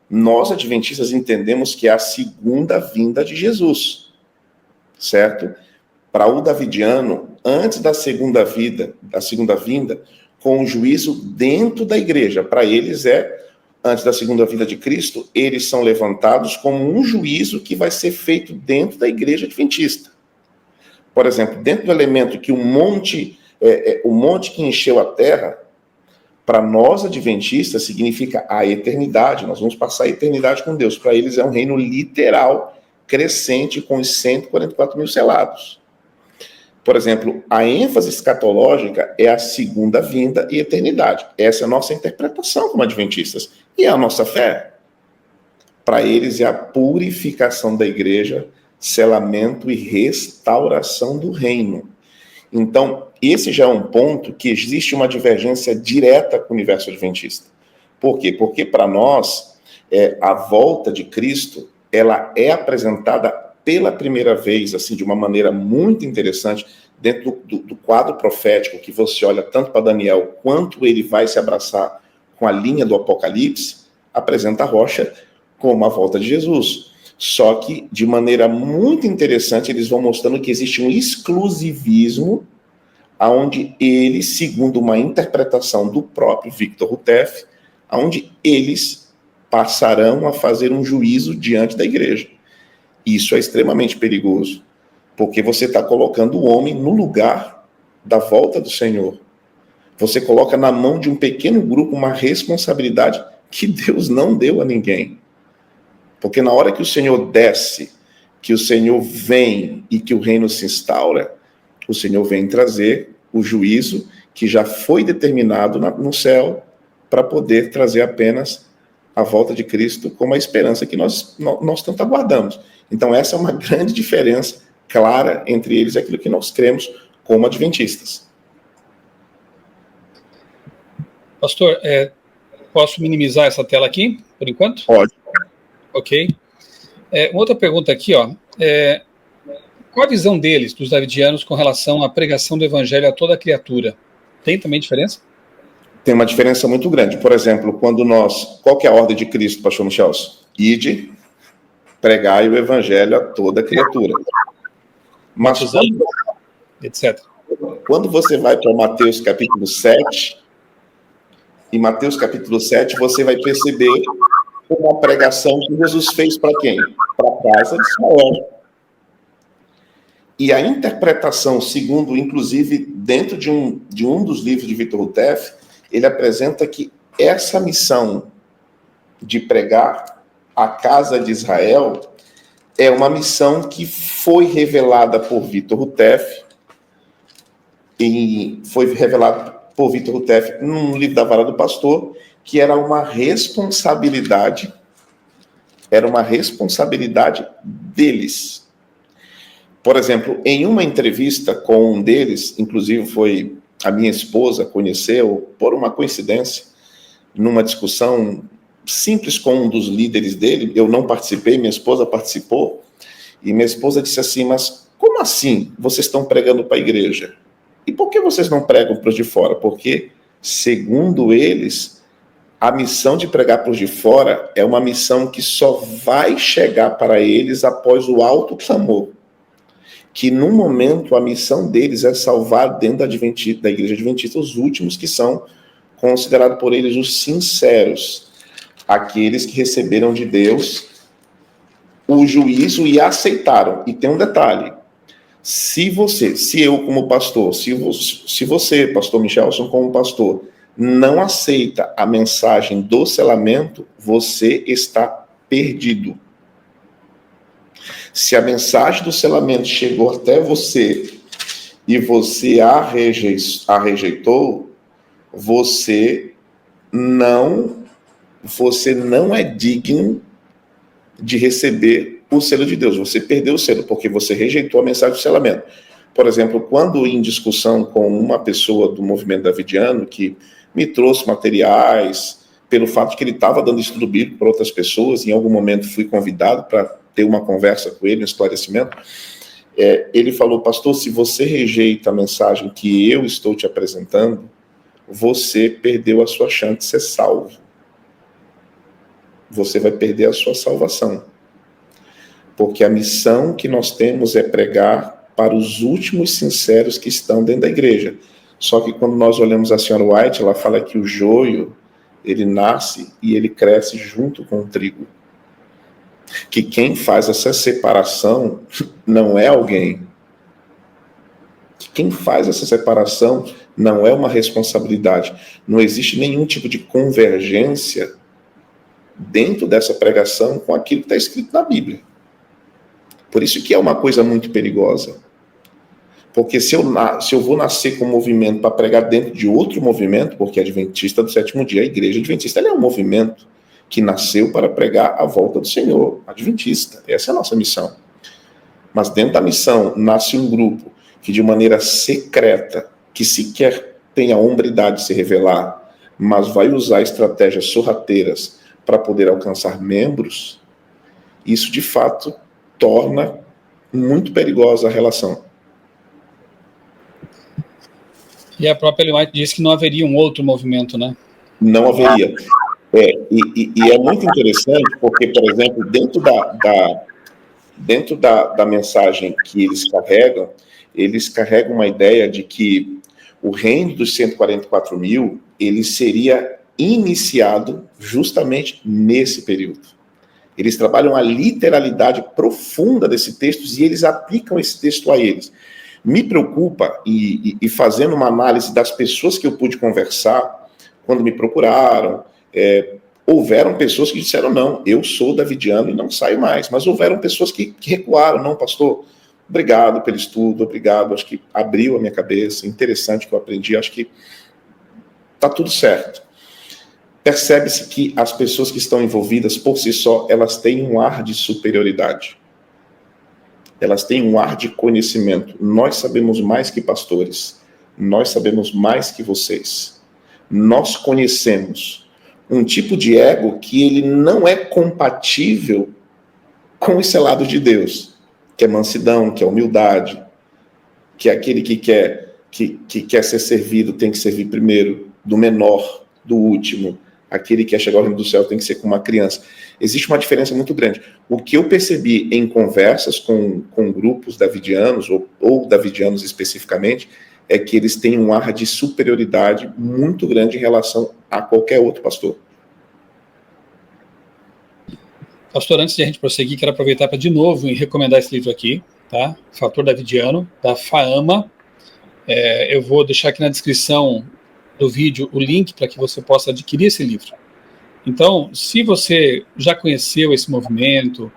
B: nós, adventistas, entendemos que é a segunda vinda de Jesus, certo? Para o davidiano, antes da segunda vinda, com o juízo dentro da igreja, para eles antes da segunda vinda de Cristo, eles são levantados como um juízo que vai ser feito dentro da igreja adventista. Por exemplo, dentro do elemento que o monte que encheu a terra, para nós adventistas significa a eternidade. Nós vamos passar a eternidade com Deus. Para eles é um reino literal, crescente, com os 144 mil selados. Por exemplo, a ênfase escatológica é a segunda vinda e eternidade. Essa é a nossa interpretação como adventistas. E é a nossa fé. Para eles é a purificação da igreja, selamento e restauração do reino. Então, esse já é um ponto que existe uma divergência direta com o universo adventista. Por quê? Porque para nós, a volta de Cristo, ela é apresentada pela primeira vez, assim, de uma maneira muito interessante, dentro do quadro profético, que você olha tanto para Daniel, quanto ele vai se abraçar com a linha do Apocalipse, apresenta a rocha como a volta de Jesus. Só que, de maneira muito interessante, eles vão mostrando que existe um exclusivismo, onde eles, segundo uma interpretação do próprio Victor Rutef, onde eles passarão a fazer um juízo diante da igreja. Isso é extremamente perigoso, porque você está colocando o homem no lugar da volta do Senhor. Você coloca na mão de um pequeno grupo uma responsabilidade que Deus não deu a ninguém. Porque na hora que o Senhor desce, que o Senhor vem e que o reino se instaura, o Senhor vem trazer o juízo que já foi determinado no céu para poder trazer apenas a volta de Cristo como a esperança que nós tanto aguardamos. Então essa é uma grande diferença clara entre eles e aquilo que nós cremos como adventistas.
A: Pastor, posso minimizar essa tela aqui, por enquanto?
B: Pode.
A: Ok. Uma outra pergunta aqui, ó. Qual a visão deles, dos davidianos, com relação à pregação do evangelho a toda criatura? Tem também diferença?
B: Tem uma diferença muito grande. Por exemplo, qual que é a ordem de Cristo, pastor Michel? Ide, pregai o evangelho a toda criatura. Mas
A: etc.
B: Quando você vai para Mateus capítulo 7, em Mateus capítulo 7, você vai perceber uma pregação que Jesus fez para quem? Para a casa de Israel. E a interpretação, segundo, inclusive, dentro de um dos livros de Victor Rutef, ele apresenta que essa missão de pregar a casa de Israel é uma missão que foi revelada por Victor Rutef, e foi revelada por Victor Rutef num livro da Vara do Pastor, que era uma responsabilidade deles. Por exemplo, em uma entrevista com um deles, inclusive foi a minha esposa conheceu, por uma coincidência, numa discussão simples com um dos líderes dele, eu não participei, minha esposa participou, e minha esposa disse assim, mas como assim vocês estão pregando para a igreja? E por que vocês não pregam para os de fora? Porque, segundo eles, a missão de pregar para os de fora é uma missão que só vai chegar para eles após o alto clamor. Que, no momento, a missão deles é salvar dentro da igreja adventista os últimos que são considerados por eles os sinceros, aqueles que receberam de Deus o juízo e aceitaram. E tem um detalhe, se eu como pastor, se você, pastor Michelson, como pastor, não aceita a mensagem do selamento, você está perdido. Se a mensagem do selamento chegou até você e você a rejeitou, você não é digno de receber o selo de Deus. Você perdeu o selo porque você rejeitou a mensagem do selamento. Por exemplo, quando em discussão com uma pessoa do movimento davidiano que me trouxe materiais, pelo fato de que ele estava dando estudo bíblico para outras pessoas, em algum momento fui convidado para ter uma conversa com ele, um esclarecimento, ele falou, pastor, se você rejeita a mensagem que eu estou te apresentando, você perdeu a sua chance de ser salvo. Você vai perder a sua salvação. Porque a missão que nós temos é pregar para os últimos sinceros que estão dentro da igreja. Só que quando nós olhamos a senhora White, ela fala que o joio, ele nasce e ele cresce junto com o trigo. Que quem faz essa separação não é alguém. Que quem faz essa separação não é uma responsabilidade. Não existe nenhum tipo de convergência dentro dessa pregação com aquilo que está escrito na Bíblia. Por isso que é uma coisa muito perigosa. Porque se eu vou nascer com um movimento para pregar dentro de outro movimento, porque a Adventista do Sétimo Dia, a Igreja Adventista, ela é um movimento que nasceu para pregar a volta do Senhor, adventista. Essa é a nossa missão. Mas dentro da missão nasce um grupo que de maneira secreta, que sequer tem a hombridade de se revelar, mas vai usar estratégias sorrateiras para poder alcançar membros, isso de fato torna muito perigosa a relação.
A: E a própria Ellen White disse que não haveria um outro movimento, né?
B: Não haveria. E é muito interessante, porque, por exemplo, dentro da mensagem que eles carregam uma ideia de que o reino dos 144 mil, ele seria iniciado justamente nesse período. Eles trabalham a literalidade profunda desse texto e eles aplicam esse texto a eles. Me preocupa, e fazendo uma análise das pessoas que eu pude conversar, quando me procuraram, houveram pessoas que disseram, não, eu sou davidiano e não saio mais, mas houveram pessoas que recuaram, não, pastor, obrigado pelo estudo, obrigado, acho que abriu a minha cabeça, interessante que eu aprendi, acho que está tudo certo. Percebe-se que as pessoas que estão envolvidas, por si só, elas têm um ar de superioridade. Elas têm um ar de conhecimento. Nós sabemos mais que pastores. Nós sabemos mais que vocês. Nós conhecemos um tipo de ego que ele não é compatível com os selados de Deus, que é mansidão, que é humildade, que é aquele que quer ser servido tem que servir primeiro, do menor, do último. Aquele que quer chegar ao reino do céu tem que ser como uma criança. Existe uma diferença muito grande. O que eu percebi em conversas com grupos davidianos, ou davidianos especificamente, é que eles têm um ar de superioridade muito grande em relação a qualquer outro pastor.
A: Pastor, antes de a gente prosseguir, quero aproveitar para de novo recomendar esse livro aqui, tá? Fator Davidiano, da Faama. Eu vou deixar aqui na descrição do vídeo o link para que você possa adquirir esse livro. Então, se você já conheceu esse movimento,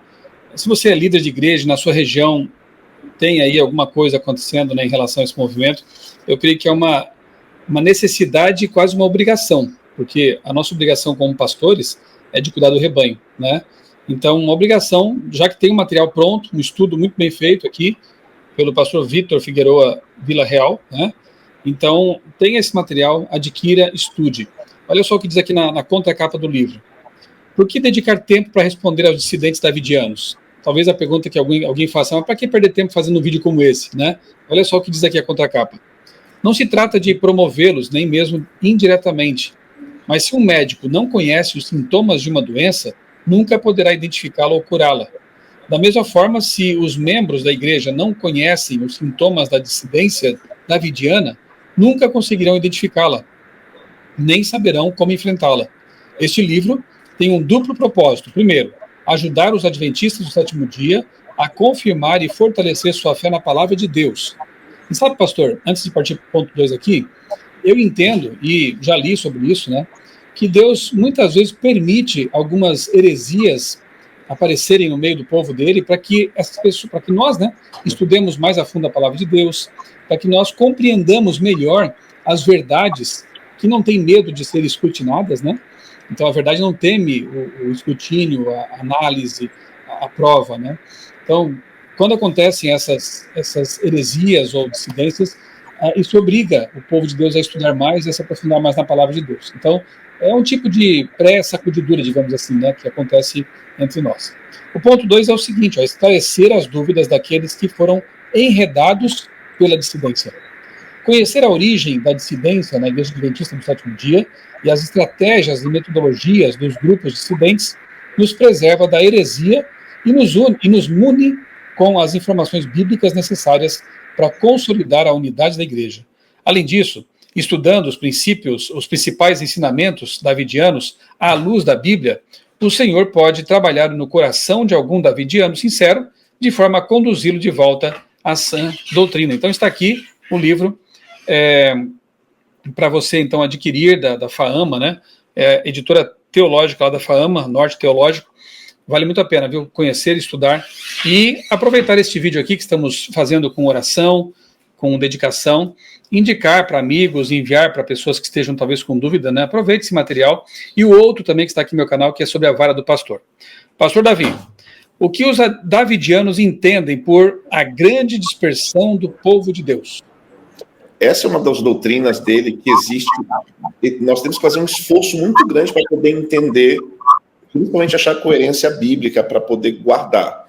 A: se você é líder de igreja na sua região, tem aí alguma coisa acontecendo, né, em relação a esse movimento, eu creio que é uma necessidade e quase uma obrigação, porque a nossa obrigação como pastores é de cuidar do rebanho, né? Então, uma obrigação, já que tem um material pronto, um estudo muito bem feito aqui, pelo pastor Vitor Figueroa Vila Real, né? Então, tem esse material, adquira, estude. Olha só o que diz aqui na contracapa do livro. Por que dedicar tempo para responder aos dissidentes davidianos? Talvez a pergunta que alguém faça, mas para que perder tempo fazendo um vídeo como esse, né? Olha só o que diz aqui a contracapa. Não se trata de promovê-los, nem mesmo indiretamente, mas se um médico não conhece os sintomas de uma doença, nunca poderá identificá-la ou curá-la. Da mesma forma, se os membros da igreja não conhecem os sintomas da dissidência davidiana, nunca conseguirão identificá-la, nem saberão como enfrentá-la. Este livro tem um duplo propósito. Primeiro, ajudar os adventistas do sétimo dia a confirmar e fortalecer sua fé na palavra de Deus. E sabe, pastor, antes de partir para o ponto 2 aqui, eu entendo, e já li sobre isso, né, que Deus muitas vezes permite algumas heresias aparecerem no meio do povo dele para que essas pessoas, para que nós, né, estudemos mais a fundo a palavra de Deus, para que nós compreendamos melhor as verdades que não têm medo de serem escrutinadas, né? Então a verdade não teme o escrutínio, a análise, a prova, né? Então, quando acontecem essas heresias ou dissidências, isso obriga o povo de Deus a estudar mais e a se aprofundar mais na palavra de Deus. Então, é um tipo de pré-sacudidura, digamos assim, né, que acontece entre nós. O ponto 2 é o seguinte, esclarecer as dúvidas daqueles que foram enredados pela dissidência. Conhecer a origem da dissidência na Igreja Adventista do Sétimo Dia e as estratégias e metodologias dos grupos dissidentes nos preserva da heresia e nos mune com as informações bíblicas necessárias para consolidar a unidade da Igreja. Além disso, estudando os princípios, os principais ensinamentos davidianos à luz da Bíblia, o Senhor pode trabalhar no coração de algum davidiano sincero, de forma a conduzi-lo de volta à sã doutrina. Então está aqui o livro para você então adquirir da Faama, né? Editora teológica lá da Faama, Norte Teológico. Vale muito a pena, viu? Conhecer, estudar e aproveitar este vídeo aqui que estamos fazendo com oração, com dedicação, indicar para amigos, enviar para pessoas que estejam talvez com dúvida, né? Aproveite esse material. E o outro também que está aqui no meu canal, que é sobre a vara do pastor. Pastor Davi, o que os davidianos entendem por a grande dispersão do povo de Deus?
B: Essa é uma das doutrinas dele que existe. Nós temos que fazer um esforço muito grande para poder entender, principalmente achar coerência bíblica para poder guardar.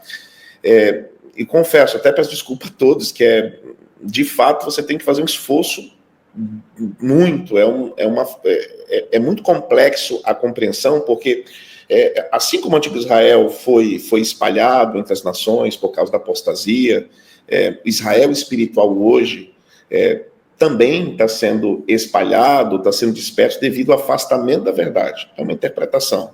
B: E confesso, até peço desculpa a todos, que de fato você tem que fazer um esforço muito, é muito complexo a compreensão, porque assim como o antigo Israel foi espalhado entre as nações por causa da apostasia, Israel espiritual hoje também está sendo espalhado, está sendo disperso devido ao afastamento da verdade. É uma interpretação.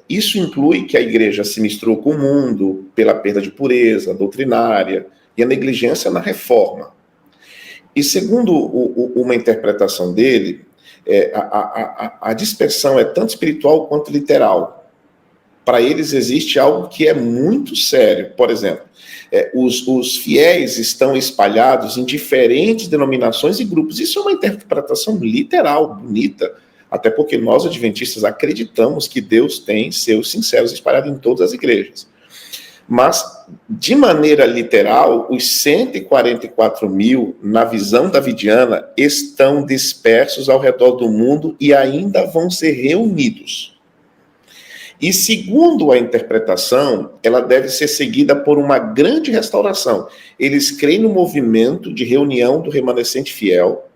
B: Isso inclui que a igreja se misturou com o mundo pela perda de pureza doutrinária e a negligência na reforma. E segundo uma interpretação dele, a dispersão é tanto espiritual quanto literal. Para eles existe algo que é muito sério. Por exemplo, os fiéis estão espalhados em diferentes denominações e grupos. Isso é uma interpretação literal, bonita, até porque nós, adventistas, acreditamos que Deus tem seus sinceros espalhados em todas as igrejas. Mas, de maneira literal, os 144 mil, na visão davidiana, estão dispersos ao redor do mundo e ainda vão ser reunidos. E, segundo a interpretação, ela deve ser seguida por uma grande restauração. Eles creem no movimento de reunião do remanescente fiel,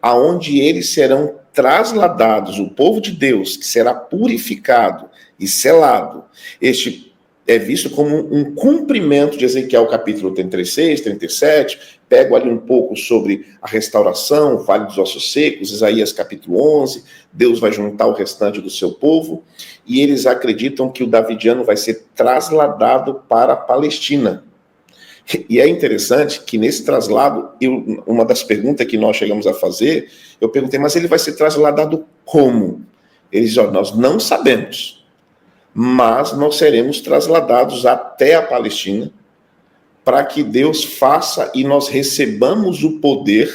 B: aonde eles serão trasladados, o povo de Deus, que será purificado e selado. Este é visto como um cumprimento de Ezequiel capítulo 36, 37, pego ali um pouco sobre a restauração, o Vale dos Ossos Secos, Isaías capítulo 11, Deus vai juntar o restante do seu povo, e eles acreditam que o davidiano vai ser trasladado para a Palestina. E é interessante que nesse traslado, uma das perguntas que nós chegamos a fazer, eu perguntei, mas ele vai ser trasladado como? Eles disseram, nós não sabemos, mas nós seremos trasladados até a Palestina para que Deus faça e nós recebamos o poder,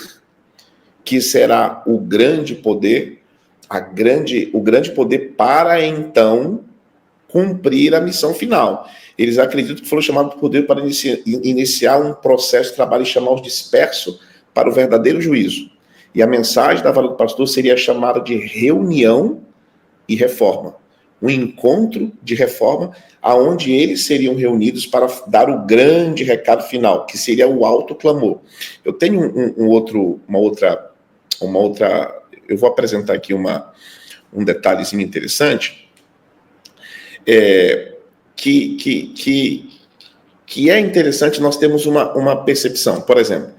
B: que será o grande poder, o grande poder para então cumprir a missão final. Eles acreditam que foram chamados por Deus para iniciar um processo de trabalho e chamar os dispersos para o verdadeiro juízo. E a mensagem da Vara do Pastor seria chamada de reunião e reforma. Um encontro de reforma, aonde eles seriam reunidos para dar o grande recado final, que seria o alto clamor. Eu tenho uma outra, eu vou apresentar aqui um detalhezinho interessante, que é interessante. Nós temos uma percepção. Por exemplo,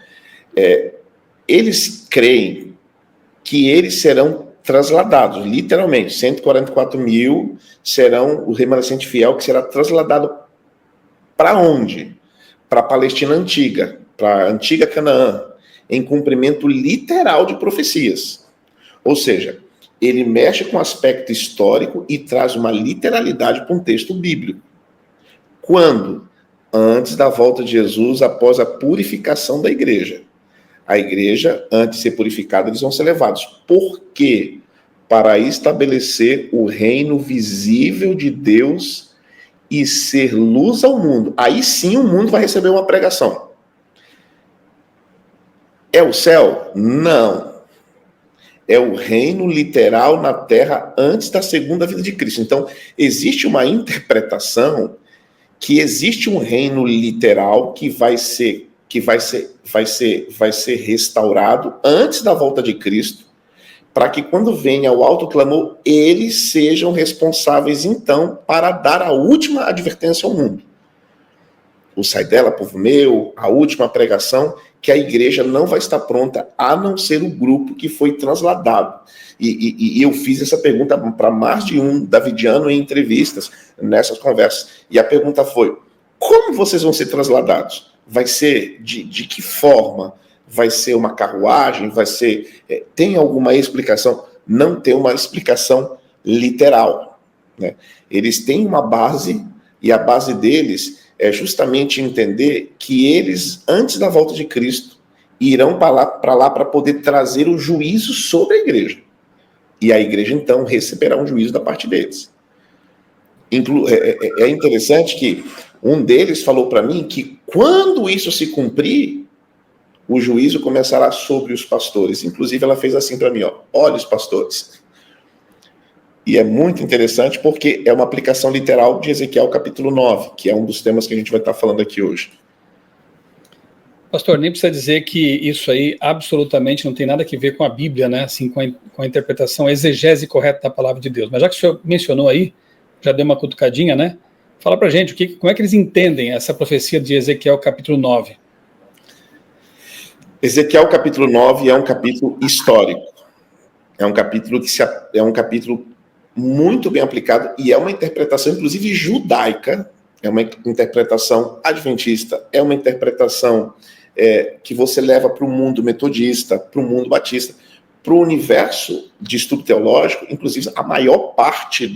B: eles creem que eles serão trasladados, literalmente, 144 mil serão o remanescente fiel que será trasladado para onde? Para a Palestina antiga, para a antiga Canaã, em cumprimento literal de profecias. Ou seja, ele mexe com o aspecto histórico e traz uma literalidade para um texto bíblico. Quando? Antes da volta de Jesus, após a purificação da igreja. A igreja, antes de ser purificada, eles vão ser levados. Por quê? Para estabelecer o reino visível de Deus e ser luz ao mundo. Aí sim o mundo vai receber uma pregação. É o céu? Não. É o reino literal na terra antes da segunda vinda de Cristo. Então, existe uma interpretação que existe um reino literal que vai ser restaurado antes da volta de Cristo, para que quando venha o alto clamor, eles sejam responsáveis, então, para dar a última advertência ao mundo. O sai dela, povo meu, a última pregação, que a igreja não vai estar pronta, a não ser o grupo que foi trasladado. E eu fiz essa pergunta para mais de um davidiano em entrevistas, nessas conversas. E a pergunta foi, como vocês vão ser trasladados? Vai ser de que forma? Vai ser uma carruagem? Vai ser... tem alguma explicação? Não tem uma explicação literal, né? Eles têm uma base, e a base deles é justamente entender que eles, antes da volta de Cristo, irão para lá para poder trazer o juízo sobre a igreja. E a igreja, então, receberá um juízo da parte deles. É interessante que um deles falou para mim que quando isso se cumprir, o juízo começará sobre os pastores. Inclusive, ela fez assim para mim, ó, olha os pastores. E é muito interessante porque é uma aplicação literal de Ezequiel capítulo 9, que é um dos temas que a gente vai estar falando aqui hoje.
A: Pastor, nem precisa dizer que isso aí absolutamente não tem nada a ver com a Bíblia, né? Assim, com a interpretação, a exegese correta da palavra de Deus. Mas já que o senhor mencionou aí, já deu uma cutucadinha, né? Fala pra gente, como é que eles entendem essa profecia de Ezequiel capítulo 9?
B: Ezequiel capítulo 9 é um capítulo histórico. É um capítulo é um capítulo muito bem aplicado e é uma interpretação, inclusive, judaica, é uma interpretação adventista, é uma interpretação que você leva para o mundo metodista, para o mundo batista, para o universo de estudo teológico, inclusive a maior parte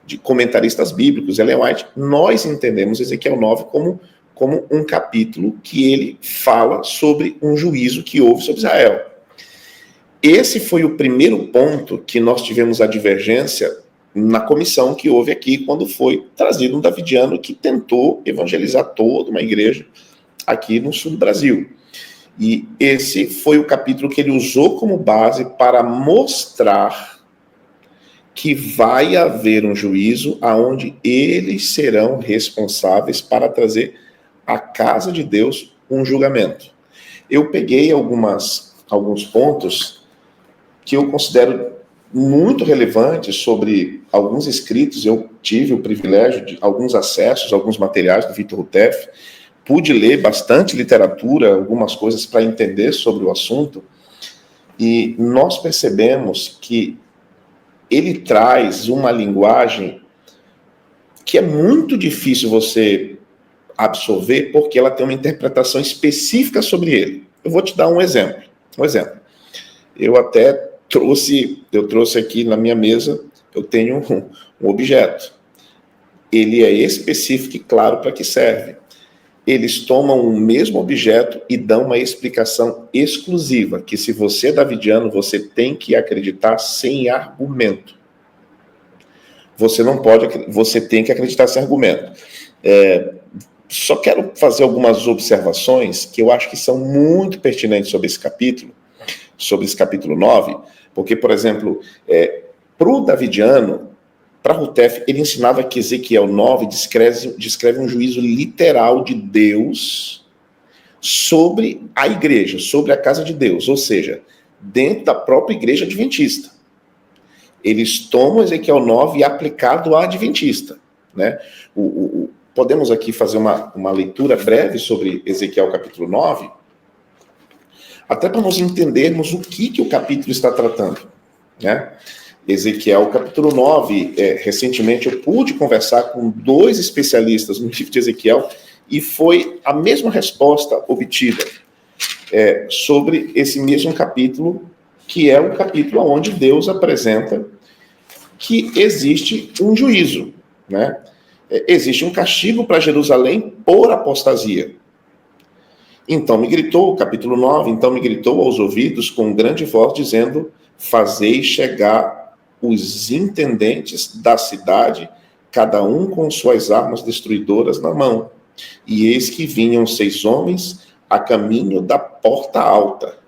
B: de comentaristas bíblicos, Ellen White, nós entendemos Ezequiel 9 como um capítulo que ele fala sobre um juízo que houve sobre Israel. Esse foi o primeiro ponto que nós tivemos a divergência na comissão que houve aqui, quando foi trazido um davidiano que tentou evangelizar toda uma igreja aqui no sul do Brasil. E esse foi o capítulo que ele usou como base para mostrar que vai haver um juízo aonde eles serão responsáveis para trazer à casa de Deus um julgamento. Eu peguei alguns pontos que eu considero muito relevantes sobre alguns escritos. Eu tive o privilégio de alguns acessos, alguns materiais do Victor Rutef, pude ler bastante literatura, algumas coisas para entender sobre o assunto, e nós percebemos que ele traz uma linguagem que é muito difícil você absorver, porque ela tem uma interpretação específica sobre ele. Eu vou te dar um exemplo. Eu até trouxe aqui na minha mesa, eu tenho um objeto. Ele é específico e claro para que serve. Eles tomam o mesmo objeto e dão uma explicação exclusiva, que se você é davidiano, você tem que acreditar sem argumento. Você tem que acreditar sem argumento. Só quero fazer algumas observações que eu acho que são muito pertinentes sobre esse capítulo 9, porque, por exemplo, para o davidiano, para Rutef, ele ensinava que Ezequiel 9 descreve um juízo literal de Deus sobre a igreja, sobre a casa de Deus, ou seja, dentro da própria igreja adventista. Eles tomam Ezequiel 9 e aplicado à adventista, né? Podemos aqui fazer uma leitura breve sobre Ezequiel capítulo 9, até para nós entendermos o que o capítulo está tratando, né? Ezequiel capítulo 9, recentemente eu pude conversar com 2 especialistas no livro de Ezequiel e foi a mesma resposta obtida sobre esse mesmo capítulo, que é um capítulo onde Deus apresenta que existe um juízo, né? Existe um castigo para Jerusalém por apostasia. Então me gritou, capítulo 9, então me gritou aos ouvidos com grande voz, dizendo: fazei chegar os intendentes da cidade, cada um com suas armas destruidoras na mão. E eis que vinham 6 homens a caminho da porta alta,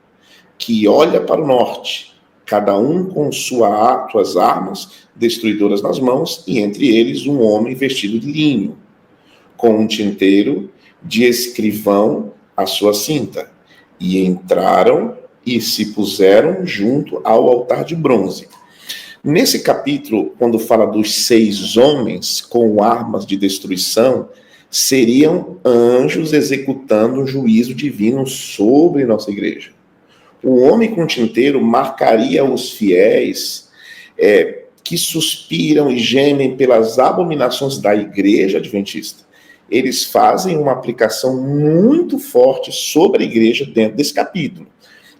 B: que olha para o norte, cada um com suas armas destruidoras nas mãos, e entre eles um homem vestido de linho, com um tinteiro de escrivão à sua cinta. E entraram e se puseram junto ao altar de bronze. Nesse capítulo, quando fala dos 6 homens com armas de destruição, seriam anjos executando um juízo divino sobre nossa igreja. O homem com tinteiro marcaria os fiéis que suspiram e gemem pelas abominações da igreja adventista. Eles fazem uma aplicação muito forte sobre a igreja dentro desse capítulo.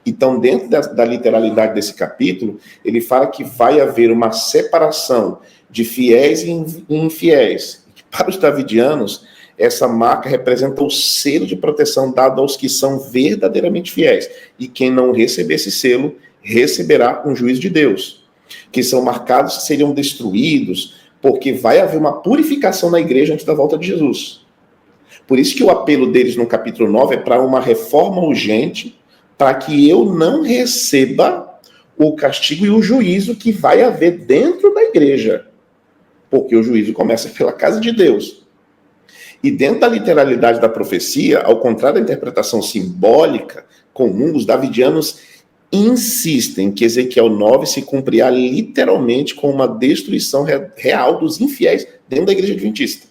B: Então, dentro da literalidade desse capítulo, ele fala que vai haver uma separação de fiéis e infiéis. Para os davidianos, essa marca representa o selo de proteção dado aos que são verdadeiramente fiéis. E quem não receber esse selo, receberá um juízo de Deus. Que são marcados, que seriam destruídos, porque vai haver uma purificação na igreja antes da volta de Jesus. Por isso que o apelo deles no capítulo 9 é para uma reforma urgente, para que eu não receba o castigo e o juízo que vai haver dentro da igreja. Porque o juízo começa pela casa de Deus. E dentro da literalidade da profecia, ao contrário da interpretação simbólica comum, os davidianos insistem que Ezequiel 9 se cumprirá literalmente com uma destruição real dos infiéis dentro da igreja adventista.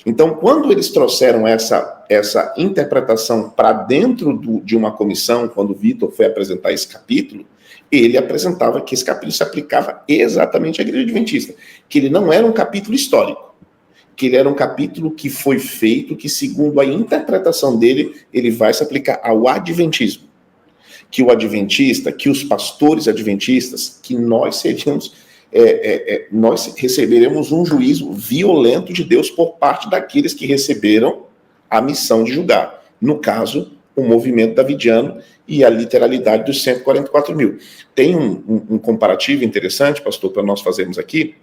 B: Então, quando eles trouxeram essa interpretação para dentro de uma comissão, quando Vitor foi apresentar esse capítulo, ele apresentava que esse capítulo se aplicava exatamente à igreja adventista, que ele não era um capítulo histórico, que ele era um capítulo que foi feito, que segundo a interpretação dele, ele vai se aplicar ao adventismo. Que o adventista, que os pastores adventistas, que nós seríamos, nós receberemos um juízo violento de Deus por parte daqueles que receberam a missão de julgar. No caso, o movimento davidiano e a literalidade dos 144 mil. Tem um comparativo interessante, pastor, para nós fazermos aqui,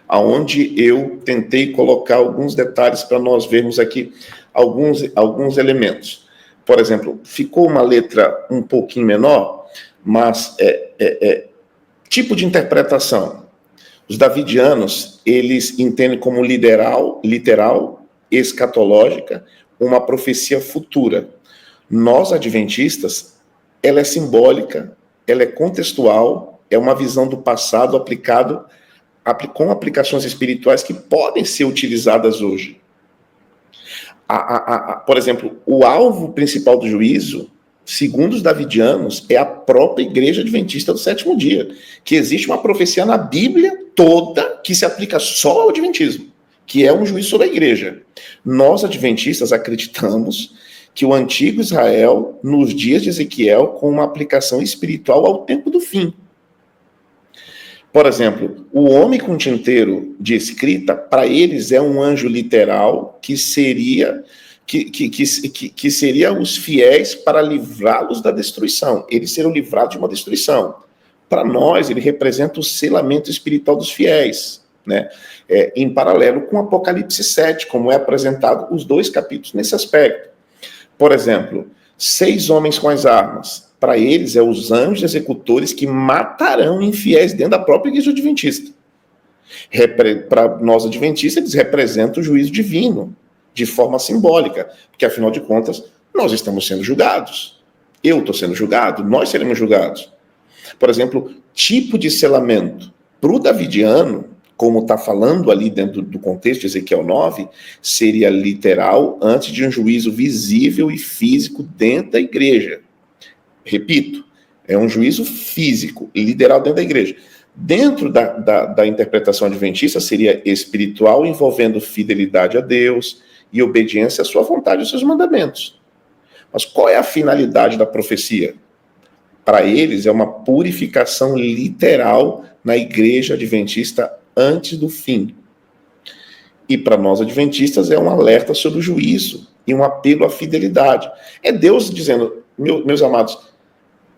B: aonde eu tentei colocar alguns detalhes para nós vermos aqui alguns elementos. Por exemplo, ficou uma letra um pouquinho menor, mas tipo de interpretação. Os davidianos, eles entendem como literal, escatológica, uma profecia futura. Nós, adventistas, ela é simbólica, ela é contextual, é uma visão do passado aplicado com aplicações espirituais que podem ser utilizadas hoje. Por exemplo, o alvo principal do juízo, segundo os davidianos, é a própria igreja adventista do sétimo dia, que existe uma profecia na Bíblia toda que se aplica só ao adventismo, que é um juízo sobre a igreja. Nós, adventistas, acreditamos que o antigo Israel, nos dias de Ezequiel, com uma aplicação espiritual ao tempo do fim. Por exemplo, o homem com tinteiro de escrita, para eles é um anjo literal que seria os fiéis para livrá-los da destruição. Eles serão livrados de uma destruição. Para nós, ele representa o selamento espiritual dos fiéis, né? Em paralelo com Apocalipse 7, como é apresentado os dois capítulos nesse aspecto. Por exemplo, 6 homens com as armas. Para eles, os anjos executores que matarão infiéis dentro da própria igreja adventista. Para nós adventistas, eles representam o juízo divino, de forma simbólica, porque, afinal de contas, nós estamos sendo julgados. Eu estou sendo julgado, nós seremos julgados. Por exemplo, tipo de selamento. Para o davidiano, como está falando ali dentro do contexto de Ezequiel 9, seria literal antes de um juízo visível e físico dentro da igreja. Repito, é um juízo físico, literal dentro da igreja. Dentro da interpretação adventista, seria espiritual, envolvendo fidelidade a Deus e obediência à sua vontade e aos seus mandamentos. Mas qual é a finalidade da profecia? Para eles, é uma purificação literal na igreja adventista antes do fim. E para nós adventistas, é um alerta sobre o juízo e um apelo à fidelidade. É Deus dizendo, meus amados,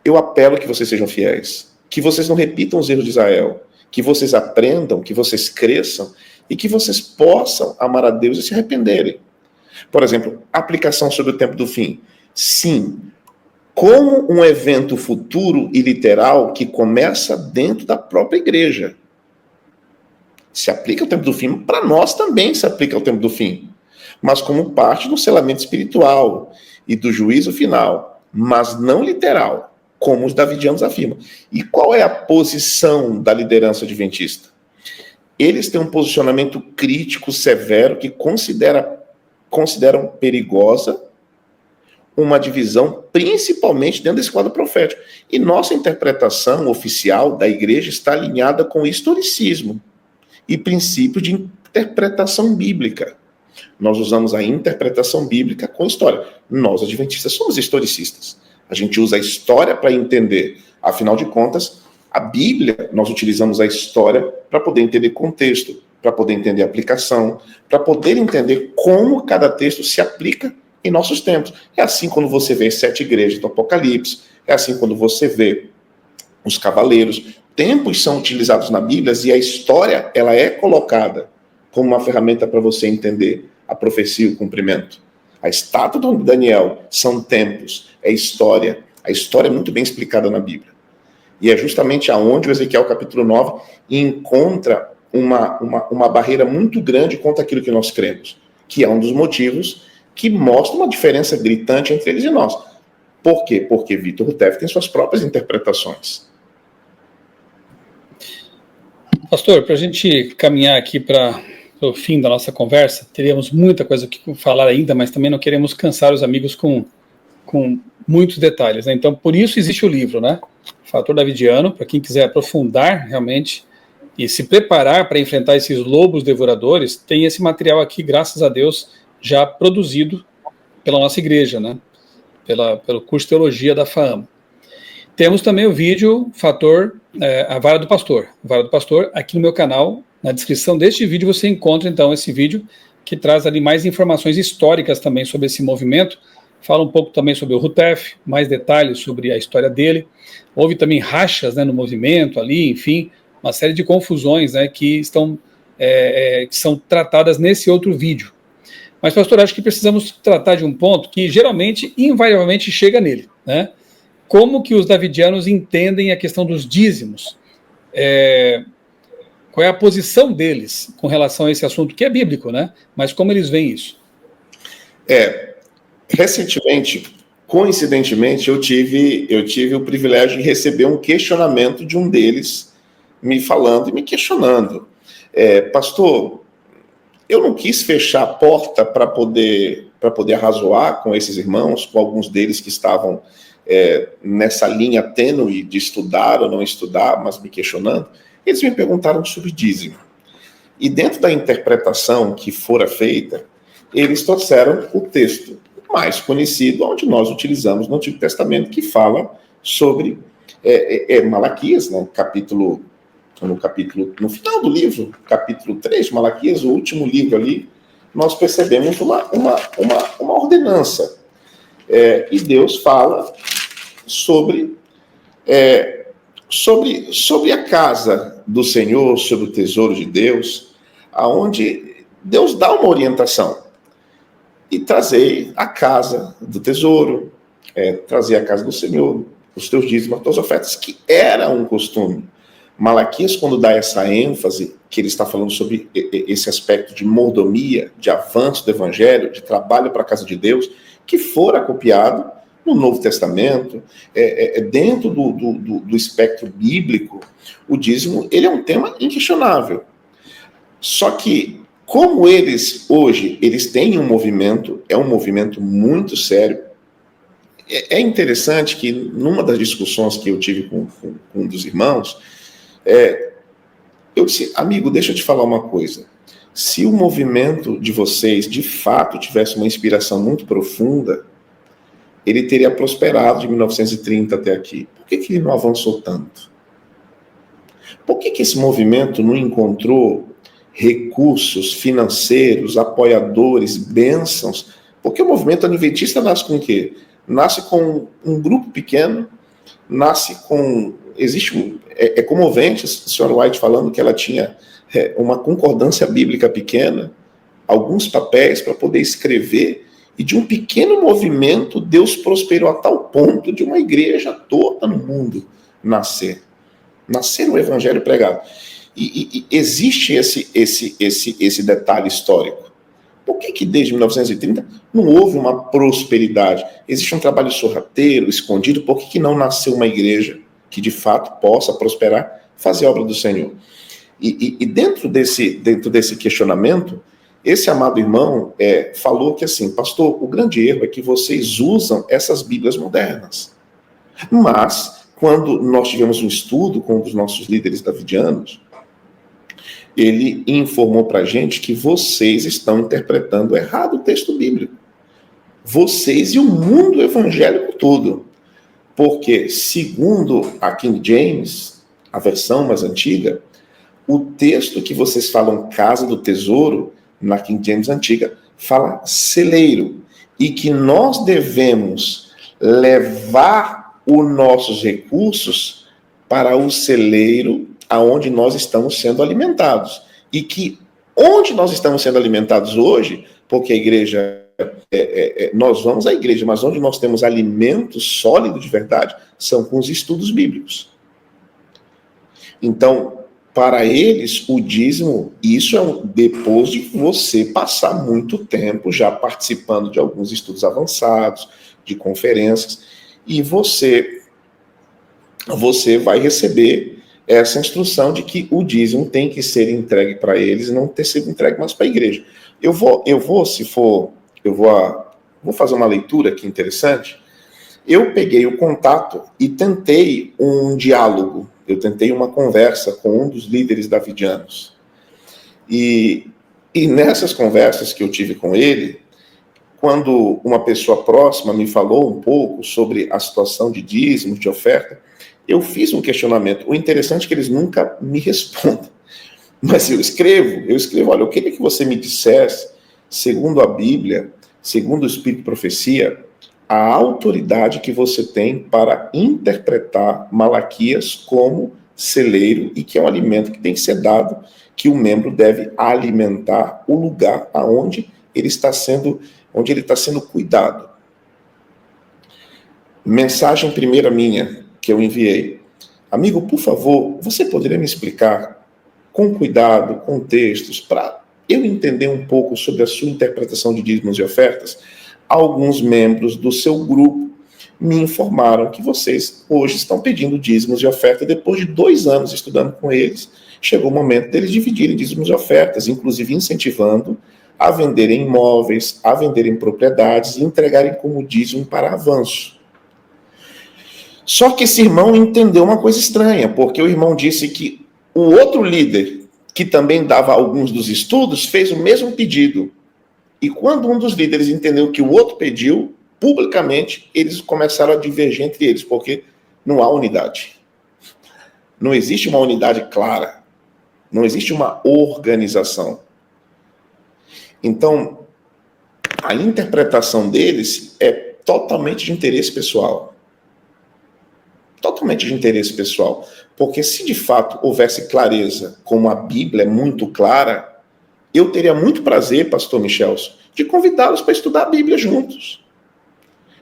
B: eu apelo que vocês sejam fiéis, que vocês não repitam os erros de Israel, que vocês aprendam, que vocês cresçam e que vocês possam amar a Deus e se arrependerem. Por exemplo, aplicação sobre o tempo do fim. Sim, como um evento futuro e literal que começa dentro da própria igreja. Se aplica ao tempo do fim, para nós também se aplica ao tempo do fim, mas como parte do selamento espiritual e do juízo final, mas não literal, como os davidianos afirmam. E qual é a posição da liderança adventista? Eles têm um posicionamento crítico severo que consideram perigosa uma divisão, principalmente dentro desse quadro profético. E nossa interpretação oficial da igreja está alinhada com o historicismo e princípio de interpretação bíblica. Nós usamos a interpretação bíblica com história. Nós, adventistas, somos historicistas. A gente usa a história para entender. Afinal de contas, a Bíblia, nós utilizamos a história para poder entender contexto, para poder entender aplicação, para poder entender como cada texto se aplica em nossos tempos. É assim quando você vê as 7 igrejas do Apocalipse, é assim quando você vê os cavaleiros. Tempos são utilizados na Bíblia e a história ela é colocada como uma ferramenta para você entender a profecia e o cumprimento. A estátua de Daniel são tempos, é história. A história é muito bem explicada na Bíblia. E é justamente aonde o Ezequiel capítulo 9 encontra uma barreira muito grande contra aquilo que nós cremos, que é um dos motivos que mostra uma diferença gritante entre eles e nós. Por quê? Porque Victor Rutef tem suas próprias interpretações.
A: Pastor, para a gente caminhar aqui para o fim da nossa conversa, teríamos muita coisa que falar ainda, mas também não queremos cansar os amigos com muitos detalhes, né? Então, por isso existe o livro, né? Fator Davidiano, para quem quiser aprofundar realmente e se preparar para enfrentar esses lobos devoradores, tem esse material aqui, graças a Deus, já produzido pela nossa igreja, né? Pelo curso de Teologia da FAAM. Temos também o vídeo Fator, a Vara do Pastor. Vara do Pastor, aqui no meu canal, na descrição deste vídeo, você encontra então esse vídeo que traz ali mais informações históricas também sobre esse movimento. Fala um pouco também sobre o Rutef, mais detalhes sobre a história dele. Houve também rachas, né, no movimento ali, enfim, uma série de confusões, né, que são tratadas nesse outro vídeo. Mas, pastor, acho que precisamos tratar de um ponto que geralmente, invariavelmente, chega nele, né? Como que os davidianos entendem a questão dos dízimos? Qual é a posição deles com relação a esse assunto, que é bíblico, né? Mas como eles veem isso?
B: Recentemente, coincidentemente, eu tive o privilégio de receber um questionamento de um deles, me falando e me questionando. Pastor, eu não quis fechar a porta para poder arrazoar com esses irmãos, com alguns deles que estavam nessa linha tênue de estudar ou não estudar, mas me questionando. Eles me perguntaram sobre dízimo. E dentro da interpretação que fora feita, eles trouxeram o texto mais conhecido, onde nós utilizamos no Antigo Testamento, que fala sobre Malaquias, né, no final do livro, capítulo 3 de Malaquias, o último livro ali, nós percebemos uma ordenança. E Deus fala sobre a casa do Senhor, sobre o tesouro de Deus, aonde Deus dá uma orientação. E trazer a casa do tesouro, trazer a casa do Senhor, os teus dízimos, as tuas ofertas, que era um costume. Malaquias, quando dá essa ênfase, que ele está falando sobre esse aspecto de mordomia, de avanço do evangelho, de trabalho para a casa de Deus, que fora copiado no Novo Testamento, dentro do espectro bíblico, o dízimo, ele é um tema inquestionável. Só que, como eles, hoje, eles têm um movimento, é um movimento muito sério. É interessante que, numa das discussões que eu tive com um dos irmãos, eu disse, amigo, deixa eu te falar uma coisa. Se o movimento de vocês, de fato, tivesse uma inspiração muito profunda, ele teria prosperado de 1930 até aqui. Por que ele não avançou tanto? Por que esse movimento não encontrou recursos financeiros, apoiadores, bênçãos? Porque o movimento adventista nasce com o quê? Nasce com um grupo pequeno, nasce com... É comovente a senhora White falando que ela tinha uma concordância bíblica pequena, alguns papéis para poder escrever, e de um pequeno movimento Deus prosperou a tal ponto de uma igreja toda no mundo nascer no evangelho pregado. E existe esse detalhe histórico. Por que desde 1930 não houve uma prosperidade? Existe um trabalho sorrateiro, escondido. Por que não nasceu uma igreja que de fato possa prosperar, fazer a obra do Senhor? E dentro desse questionamento, esse amado irmão falou que assim, pastor, o grande erro é que vocês usam essas Bíblias modernas. Mas, quando nós tivemos um estudo com um dos nossos líderes davidianos, ele informou para a gente que vocês estão interpretando errado o texto bíblico. Vocês e o mundo evangélico todo. Porque, segundo a King James, a versão mais antiga, o texto que vocês falam casa do tesouro, na King James antiga, fala celeiro. E que nós devemos levar os nossos recursos para o celeiro aonde nós estamos sendo alimentados. E que onde nós estamos sendo alimentados hoje, porque a igreja, nós vamos à igreja, mas onde nós temos alimento sólido de verdade, são com os estudos bíblicos. Então, Para eles, o dízimo, isso é depois de você passar muito tempo já participando de alguns estudos avançados, de conferências, e você vai receber essa instrução de que o dízimo tem que ser entregue para eles e não ter sido entregue mais para a igreja. Vou fazer uma leitura aqui interessante. Eu peguei o contato e tentei um diálogo, eu tentei uma conversa com um dos líderes davidianos. E nessas conversas que eu tive com ele, quando uma pessoa próxima me falou um pouco sobre a situação de dízimos, de oferta, eu fiz um questionamento. O interessante é que eles nunca me respondem. Mas eu escrevo, olha, eu queria que você me dissesse, segundo a Bíblia, segundo o Espírito de Profecia, a autoridade que você tem para interpretar Malaquias como celeiro e que é um alimento que tem que ser dado, que o membro deve alimentar o lugar aonde ele está sendo cuidado. Mensagem primeira minha que eu enviei. Amigo, por favor, você poderia me explicar com cuidado, com textos, para eu entender um pouco sobre a sua interpretação de dízimos e ofertas? Alguns membros do seu grupo me informaram que vocês hoje estão pedindo dízimos e ofertas depois de 2 anos estudando com eles. Chegou o momento deles dividirem dízimos e ofertas, inclusive incentivando a venderem imóveis, a venderem propriedades e entregarem como dízimo para avanço. Só que esse irmão entendeu uma coisa estranha, porque o irmão disse que o outro líder, que também dava alguns dos estudos, fez o mesmo pedido. E quando um dos líderes entendeu que o outro pediu, publicamente, eles começaram a divergir entre eles, porque não há unidade. Não existe uma unidade clara. Não existe uma organização. Então, a interpretação deles é totalmente de interesse pessoal. Totalmente de interesse pessoal. Porque se de fato houvesse clareza, como a Bíblia é muito clara, eu teria muito prazer, pastor Michelson, de convidá-los para estudar a Bíblia juntos.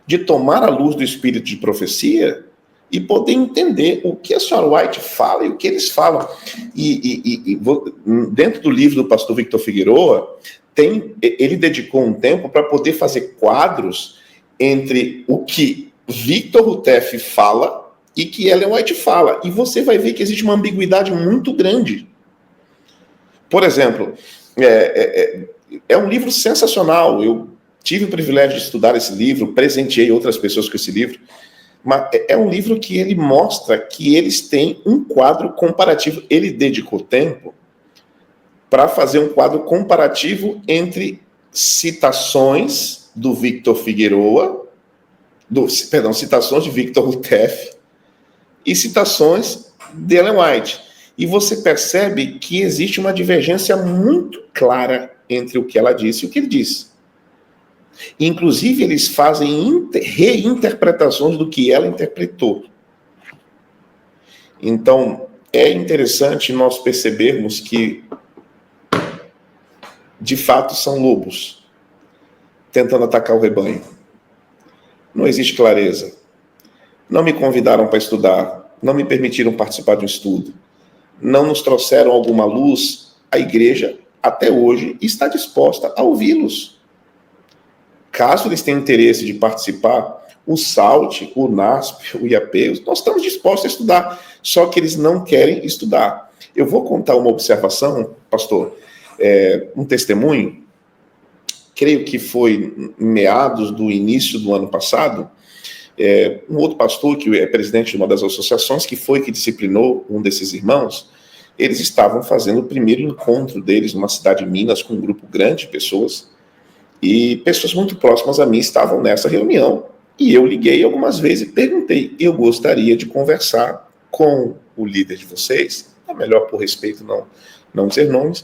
B: De tomar a luz do Espírito de Profecia e poder entender o que a senhora White fala e o que eles falam. Dentro do livro do pastor Victor Figueroa, ele dedicou um tempo para poder fazer quadros entre o que Victor Rutef fala e que Ellen White fala. E você vai ver que existe uma ambiguidade muito grande. Por exemplo, é um livro sensacional. Eu tive o privilégio de estudar esse livro, presenteei outras pessoas com esse livro, mas é um livro que ele mostra que eles têm um quadro comparativo. Ele dedicou tempo para fazer um quadro comparativo entre citações do Victor Figueroa, citações de Victor Rutef e citações de Ellen White. E você percebe que existe uma divergência muito clara entre o que ela disse e o que ele disse. Inclusive, eles fazem reinterpretações do que ela interpretou. Então, é interessante nós percebermos que, de fato, são lobos tentando atacar o rebanho. Não existe clareza. Não me convidaram para estudar, não me permitiram participar de um estudo, não nos trouxeram alguma luz. A igreja, até hoje, está disposta a ouvi-los. Caso eles tenham interesse de participar, o SALT, o NASP, o IAP, nós estamos dispostos a estudar, só que eles não querem estudar. Eu vou contar uma observação, pastor, um testemunho, creio que foi em meados do início do ano passado, um outro pastor, que é presidente de uma das associações, que disciplinou um desses irmãos, eles estavam fazendo o primeiro encontro deles numa cidade de Minas, com um grupo grande de pessoas, e pessoas muito próximas a mim estavam nessa reunião. E eu liguei algumas vezes e perguntei, eu gostaria de conversar com o líder de vocês, é melhor por respeito não dizer nomes,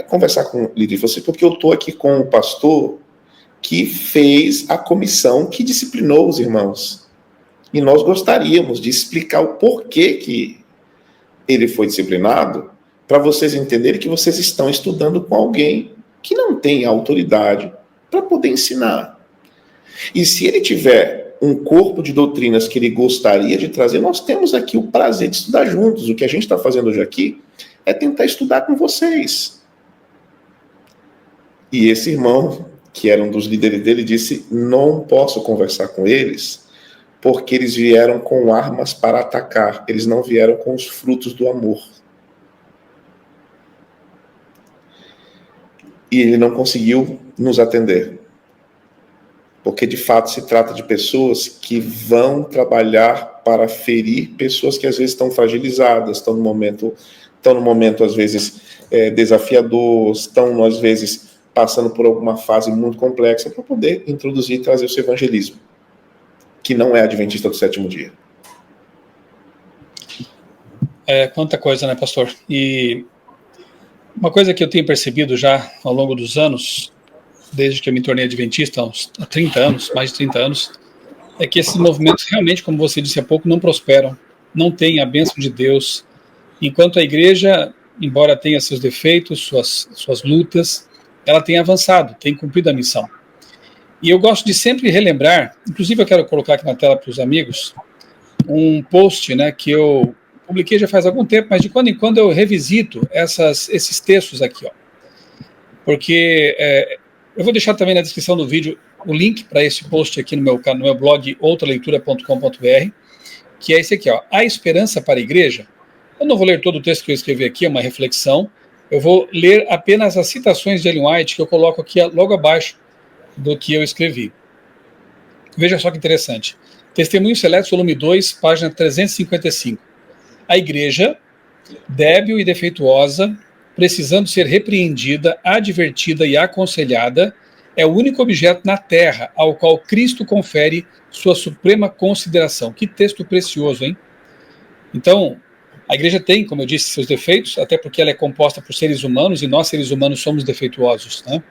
B: conversar com o líder de vocês, porque eu estou aqui com o pastor que fez a comissão que disciplinou os irmãos. E nós gostaríamos de explicar o porquê que ele foi disciplinado, para vocês entenderem que vocês estão estudando com alguém que não tem autoridade para poder ensinar. E se ele tiver um corpo de doutrinas que ele gostaria de trazer, nós temos aqui o prazer de estudar juntos. O que a gente está fazendo hoje aqui é tentar estudar com vocês. E esse irmão, que era um dos líderes dele, disse, não posso conversar com eles, porque eles vieram com armas para atacar, eles não vieram com os frutos do amor. E ele não conseguiu nos atender. Porque, de fato, se trata de pessoas que vão trabalhar para ferir pessoas que, às vezes, estão fragilizadas, estão no momento às vezes, desafiador, estão, às vezes, passando por alguma fase muito complexa, para poder introduzir e trazer o seu evangelismo, que não é adventista do sétimo dia.
A: Quanta coisa, né, pastor? E uma coisa que eu tenho percebido já ao longo dos anos, desde que eu me tornei adventista, há 30 anos, mais de 30 anos, é que esses movimentos realmente, como você disse há pouco, não prosperam, não têm a bênção de Deus, enquanto a igreja, embora tenha seus defeitos, suas lutas, ela tem avançado, tem cumprido a missão. E eu gosto de sempre relembrar, inclusive eu quero colocar aqui na tela para os amigos, um post, né, que eu publiquei já faz algum tempo, mas de quando em quando eu revisito esses textos aqui, ó. Porque eu vou deixar também na descrição do vídeo o link para esse post aqui no meu blog outraleitura.com.br, que é esse aqui, ó, A Esperança para a Igreja. Eu não vou ler todo o texto que eu escrevi aqui, é uma reflexão, eu vou ler apenas as citações de Ellen White que eu coloco aqui logo abaixo do que eu escrevi. Veja só que interessante. Testemunho Seletos, volume 2, página 355. A igreja, débil e defeituosa, precisando ser repreendida, advertida e aconselhada, é o único objeto na Terra ao qual Cristo confere sua suprema consideração. Que texto precioso, hein? Então, a igreja tem, como eu disse, seus defeitos, até porque ela é composta por seres humanos, e nós, seres humanos, somos defeituosos, né?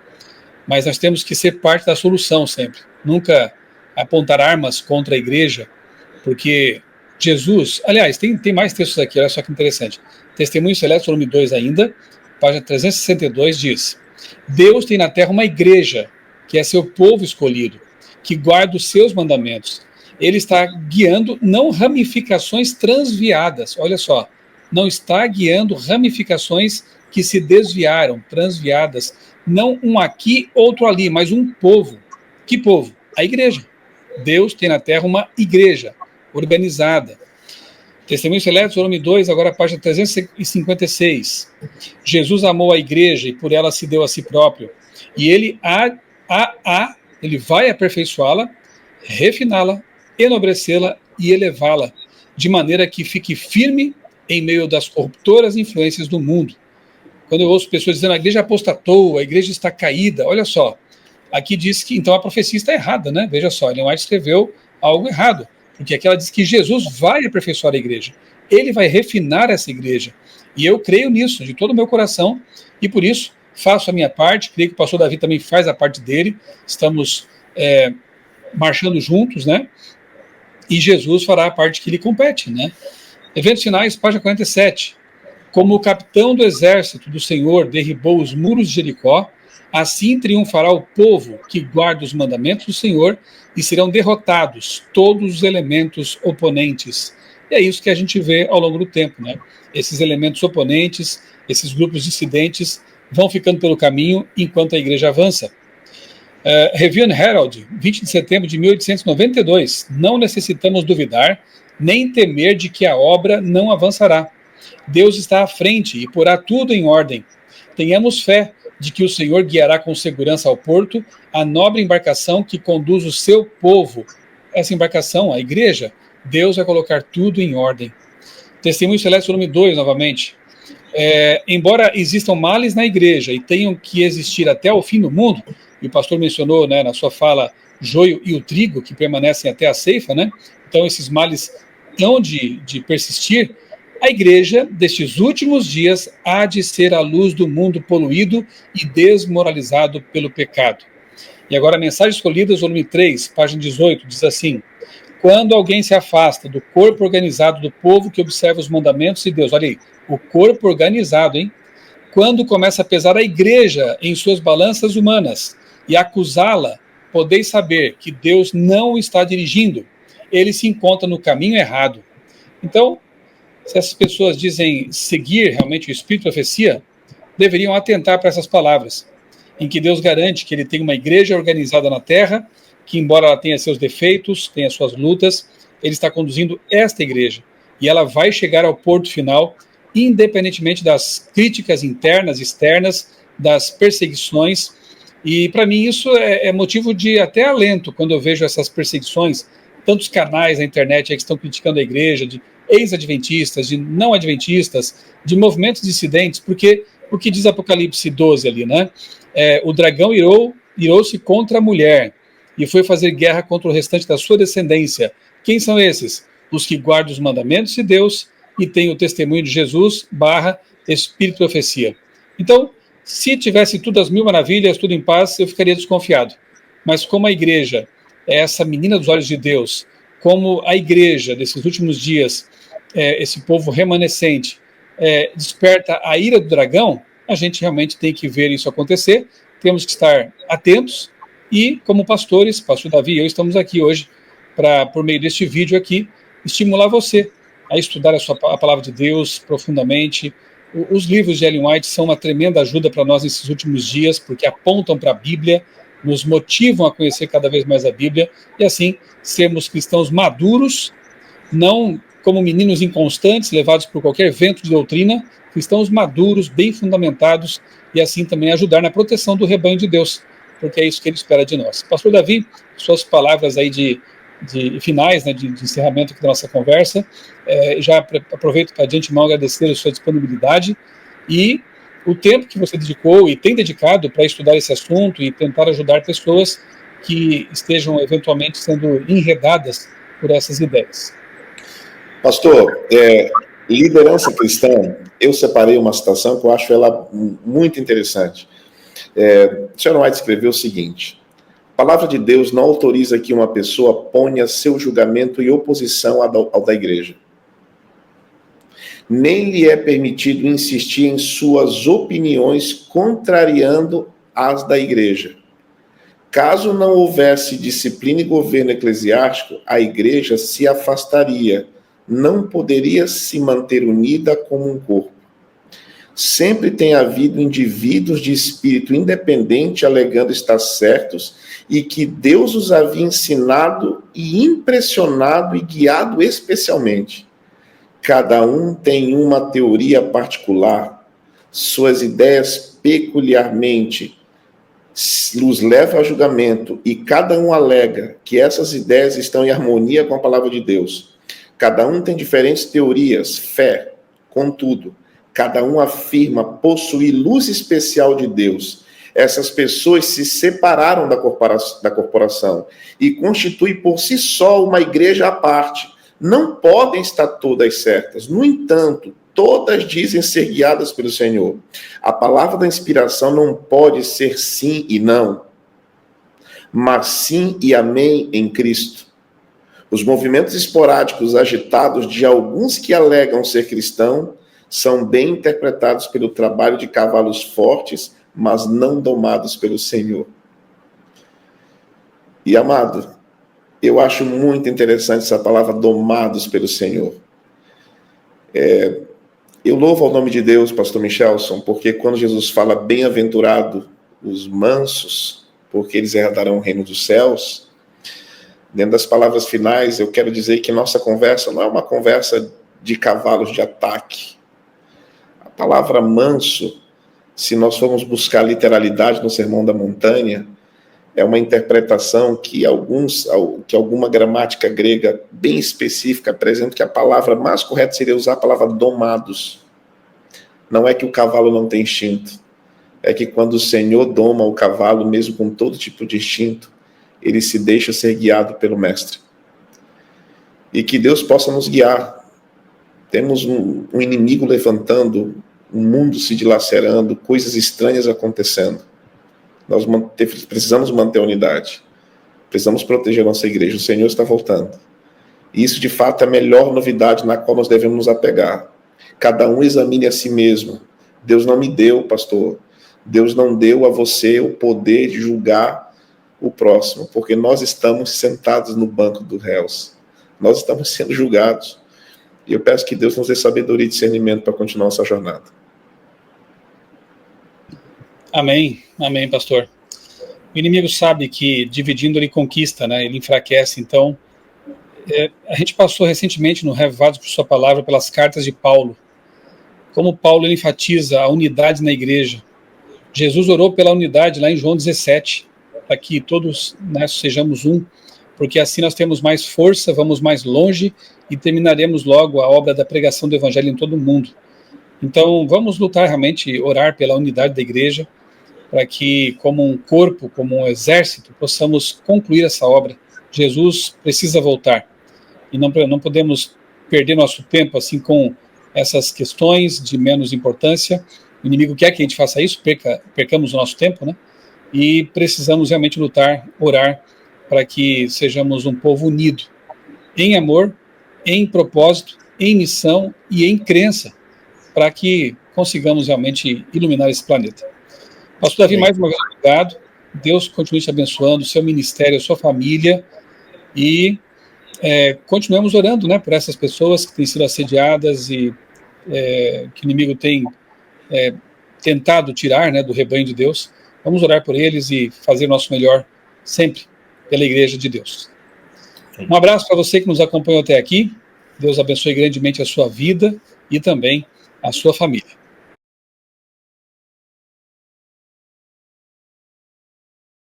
A: Mas nós temos que ser parte da solução sempre. Nunca apontar armas contra a igreja, porque Jesus... Aliás, tem mais textos aqui, olha só que interessante. Testemunho Seletos, volume 2 ainda, página 362, diz: Deus tem na terra uma igreja, que é seu povo escolhido, que guarda os seus mandamentos. Ele está guiando não ramificações transviadas, olha só, não está guiando ramificações que se desviaram, transviadas, não um aqui, outro ali, mas um povo. Que povo? A igreja. Deus tem na terra uma igreja organizada. Testemunho Seletos, volume 2, agora página 356. Jesus amou a igreja e por ela se deu a si próprio. E ele ele vai aperfeiçoá-la, refiná-la, enobrecê-la e elevá-la, de maneira que fique firme em meio das corruptoras influências do mundo. Quando eu ouço pessoas dizendo a igreja apostatou, a igreja está caída, olha só, aqui diz que então a profecia está errada, né? Veja só, Ellen White escreveu algo errado, porque aqui ela diz que Jesus vai aperfeiçoar a igreja, ele vai refinar essa igreja, e eu creio nisso de todo o meu coração, e por isso faço a minha parte, creio que o pastor Davi também faz a parte dele, estamos marchando juntos, né? E Jesus fará a parte que lhe compete, né? Eventos Finais, página 47. Como o capitão do exército do Senhor derribou os muros de Jericó, assim triunfará o povo que guarda os mandamentos do Senhor e serão derrotados todos os elementos oponentes. E é isso que a gente vê ao longo do tempo, né? Esses elementos oponentes, esses grupos dissidentes vão ficando pelo caminho enquanto a igreja avança. Review and Herald, 20 de setembro de 1892. Não necessitamos duvidar, nem temer de que a obra não avançará. Deus está à frente e porá tudo em ordem. Tenhamos fé de que o Senhor guiará com segurança ao porto a nobre embarcação que conduz o seu povo. Essa embarcação, a igreja, Deus vai colocar tudo em ordem. Testemunho Seletos, volume 2, novamente. Embora existam males na igreja e tenham que existir até o fim do mundo, e o pastor mencionou, né, na sua fala, joio e o trigo, que permanecem até a ceifa, né? Então esses males hão de persistir. A igreja destes últimos dias há de ser a luz do mundo poluído e desmoralizado pelo pecado. E agora a Mensagem Escolhida, volume 3, página 18, diz assim: quando alguém se afasta do corpo organizado do povo que observa os mandamentos de Deus, olha aí, o corpo organizado, hein? Quando começa a pesar a igreja em suas balanças humanas e acusá-la, podeis saber que Deus não o está dirigindo, ele se encontra no caminho errado. Então, se essas pessoas dizem seguir realmente o Espírito de Profecia, deveriam atentar para essas palavras, em que Deus garante que ele tem uma igreja organizada na terra, que embora ela tenha seus defeitos, tenha suas lutas, ele está conduzindo esta igreja, e ela vai chegar ao porto final, independentemente das críticas internas, externas, das perseguições, e para mim isso é motivo de até alento, quando eu vejo essas perseguições, tantos canais na internet aí que estão criticando a igreja, de ex-adventistas, de não adventistas, de movimentos dissidentes, porque o que diz Apocalipse 12 ali, né? O dragão irou-se contra a mulher e foi fazer guerra contra o restante da sua descendência. Quem são esses? Os que guardam os mandamentos de Deus e têm o testemunho de Jesus / Espírito de Profecia. Então, se tivesse tudo às mil maravilhas, tudo em paz, eu ficaria desconfiado. Mas como a igreja é essa menina dos olhos de Deus, como a igreja desses últimos dias, esse povo remanescente, desperta a ira do dragão, a gente realmente tem que ver isso acontecer, temos que estar atentos e, como pastores, pastor Davi e eu estamos aqui hoje para, por meio deste vídeo aqui, estimular você a estudar a palavra de Deus profundamente. Os livros de Ellen White são uma tremenda ajuda para nós nesses últimos dias, porque apontam para a Bíblia, nos motivam a conhecer cada vez mais a Bíblia, e assim sermos cristãos maduros, não como meninos inconstantes, levados por qualquer vento de doutrina, cristãos maduros, bem fundamentados, e assim também ajudar na proteção do rebanho de Deus, porque é isso que ele espera de nós. Pastor Davi, suas palavras aí de finais, né, de encerramento aqui da nossa conversa, já aproveito para de antemão agradecer a sua disponibilidade e o tempo que você dedicou e tem dedicado para estudar esse assunto e tentar ajudar pessoas que estejam eventualmente sendo enredadas por essas ideias.
B: Pastor, liderança cristã, eu separei uma citação que eu acho ela muito interessante. O Sr. White escreveu o seguinte: a palavra de Deus não autoriza que uma pessoa ponha seu julgamento em oposição ao da igreja. Nem lhe é permitido insistir em suas opiniões contrariando as da igreja. Caso não houvesse disciplina e governo eclesiástico, a igreja se afastaria, não poderia se manter unida como um corpo. Sempre tem havido indivíduos de espírito independente alegando estar certos e que Deus os havia ensinado e impressionado e guiado especialmente. Cada um tem uma teoria particular, suas ideias peculiarmente os leva a julgamento e cada um alega que essas ideias estão em harmonia com a palavra de Deus. Cada um tem diferentes teorias, fé, contudo, cada um afirma possuir luz especial de Deus. Essas pessoas se separaram da corporação e constituem por si só uma igreja à parte. Não podem estar todas certas. No entanto, todas dizem ser guiadas pelo Senhor. A palavra da inspiração não pode ser sim e não, mas sim e amém em Cristo. Os movimentos esporádicos agitados de alguns que alegam ser cristãos são bem interpretados pelo trabalho de cavalos fortes, mas não domados pelo Senhor. E, amado, eu acho muito interessante essa palavra, domados pelo Senhor. Eu louvo ao nome de Deus, pastor Michelson, porque quando Jesus fala bem-aventurado os mansos, porque eles herdarão o reino dos céus, dentro das palavras finais, eu quero dizer que nossa conversa não é uma conversa de cavalos de ataque. A palavra manso, se nós formos buscar literalidade no Sermão da Montanha, é uma interpretação que alguma gramática grega bem específica apresenta que a palavra mais correta seria usar a palavra domados. Não é que o cavalo não tem instinto, é que quando o Senhor doma o cavalo, mesmo com todo tipo de instinto, ele se deixa ser guiado pelo mestre. E que Deus possa nos guiar. Temos um inimigo levantando, um mundo se dilacerando, coisas estranhas acontecendo. Nós precisamos manter a unidade. Precisamos proteger a nossa igreja. O Senhor está voltando. E isso, de fato, é a melhor novidade na qual nós devemos nos apegar. Cada um examine a si mesmo. Deus não me deu, pastor. Deus não deu a você o poder de julgar o próximo, porque nós estamos sentados no banco dos réus. Nós estamos sendo julgados. E eu peço que Deus nos dê sabedoria e discernimento para continuar essa jornada.
A: Amém, amém, pastor. O inimigo sabe que dividindo ele conquista, né? Ele enfraquece. Então, a gente passou recentemente no Revivados por Sua Palavra pelas cartas de Paulo. Como Paulo ele enfatiza a unidade na igreja. Jesus orou pela unidade lá em João 17, para que todos, né, sejamos um, porque assim nós temos mais força, vamos mais longe e terminaremos logo a obra da pregação do evangelho em todo o mundo. Então, vamos lutar realmente, orar pela unidade da igreja, para que, como um corpo, como um exército, possamos concluir essa obra. Jesus precisa voltar. E não podemos perder nosso tempo assim com essas questões de menos importância. O inimigo quer que a gente faça isso, percamos o nosso tempo, né? E precisamos realmente lutar, orar, para que sejamos um povo unido, em amor, em propósito, em missão e em crença, para que consigamos realmente iluminar esse planeta. Pastor Davi, mais uma vez, obrigado. Deus continue te abençoando, seu ministério, sua família, e continuemos orando, né, por essas pessoas que têm sido assediadas e que o inimigo tem tentado tirar, né, do rebanho de Deus. Vamos orar por eles e fazer o nosso melhor sempre pela igreja de Deus. Um abraço para você que nos acompanhou até aqui. Deus abençoe grandemente a sua vida e também a sua família.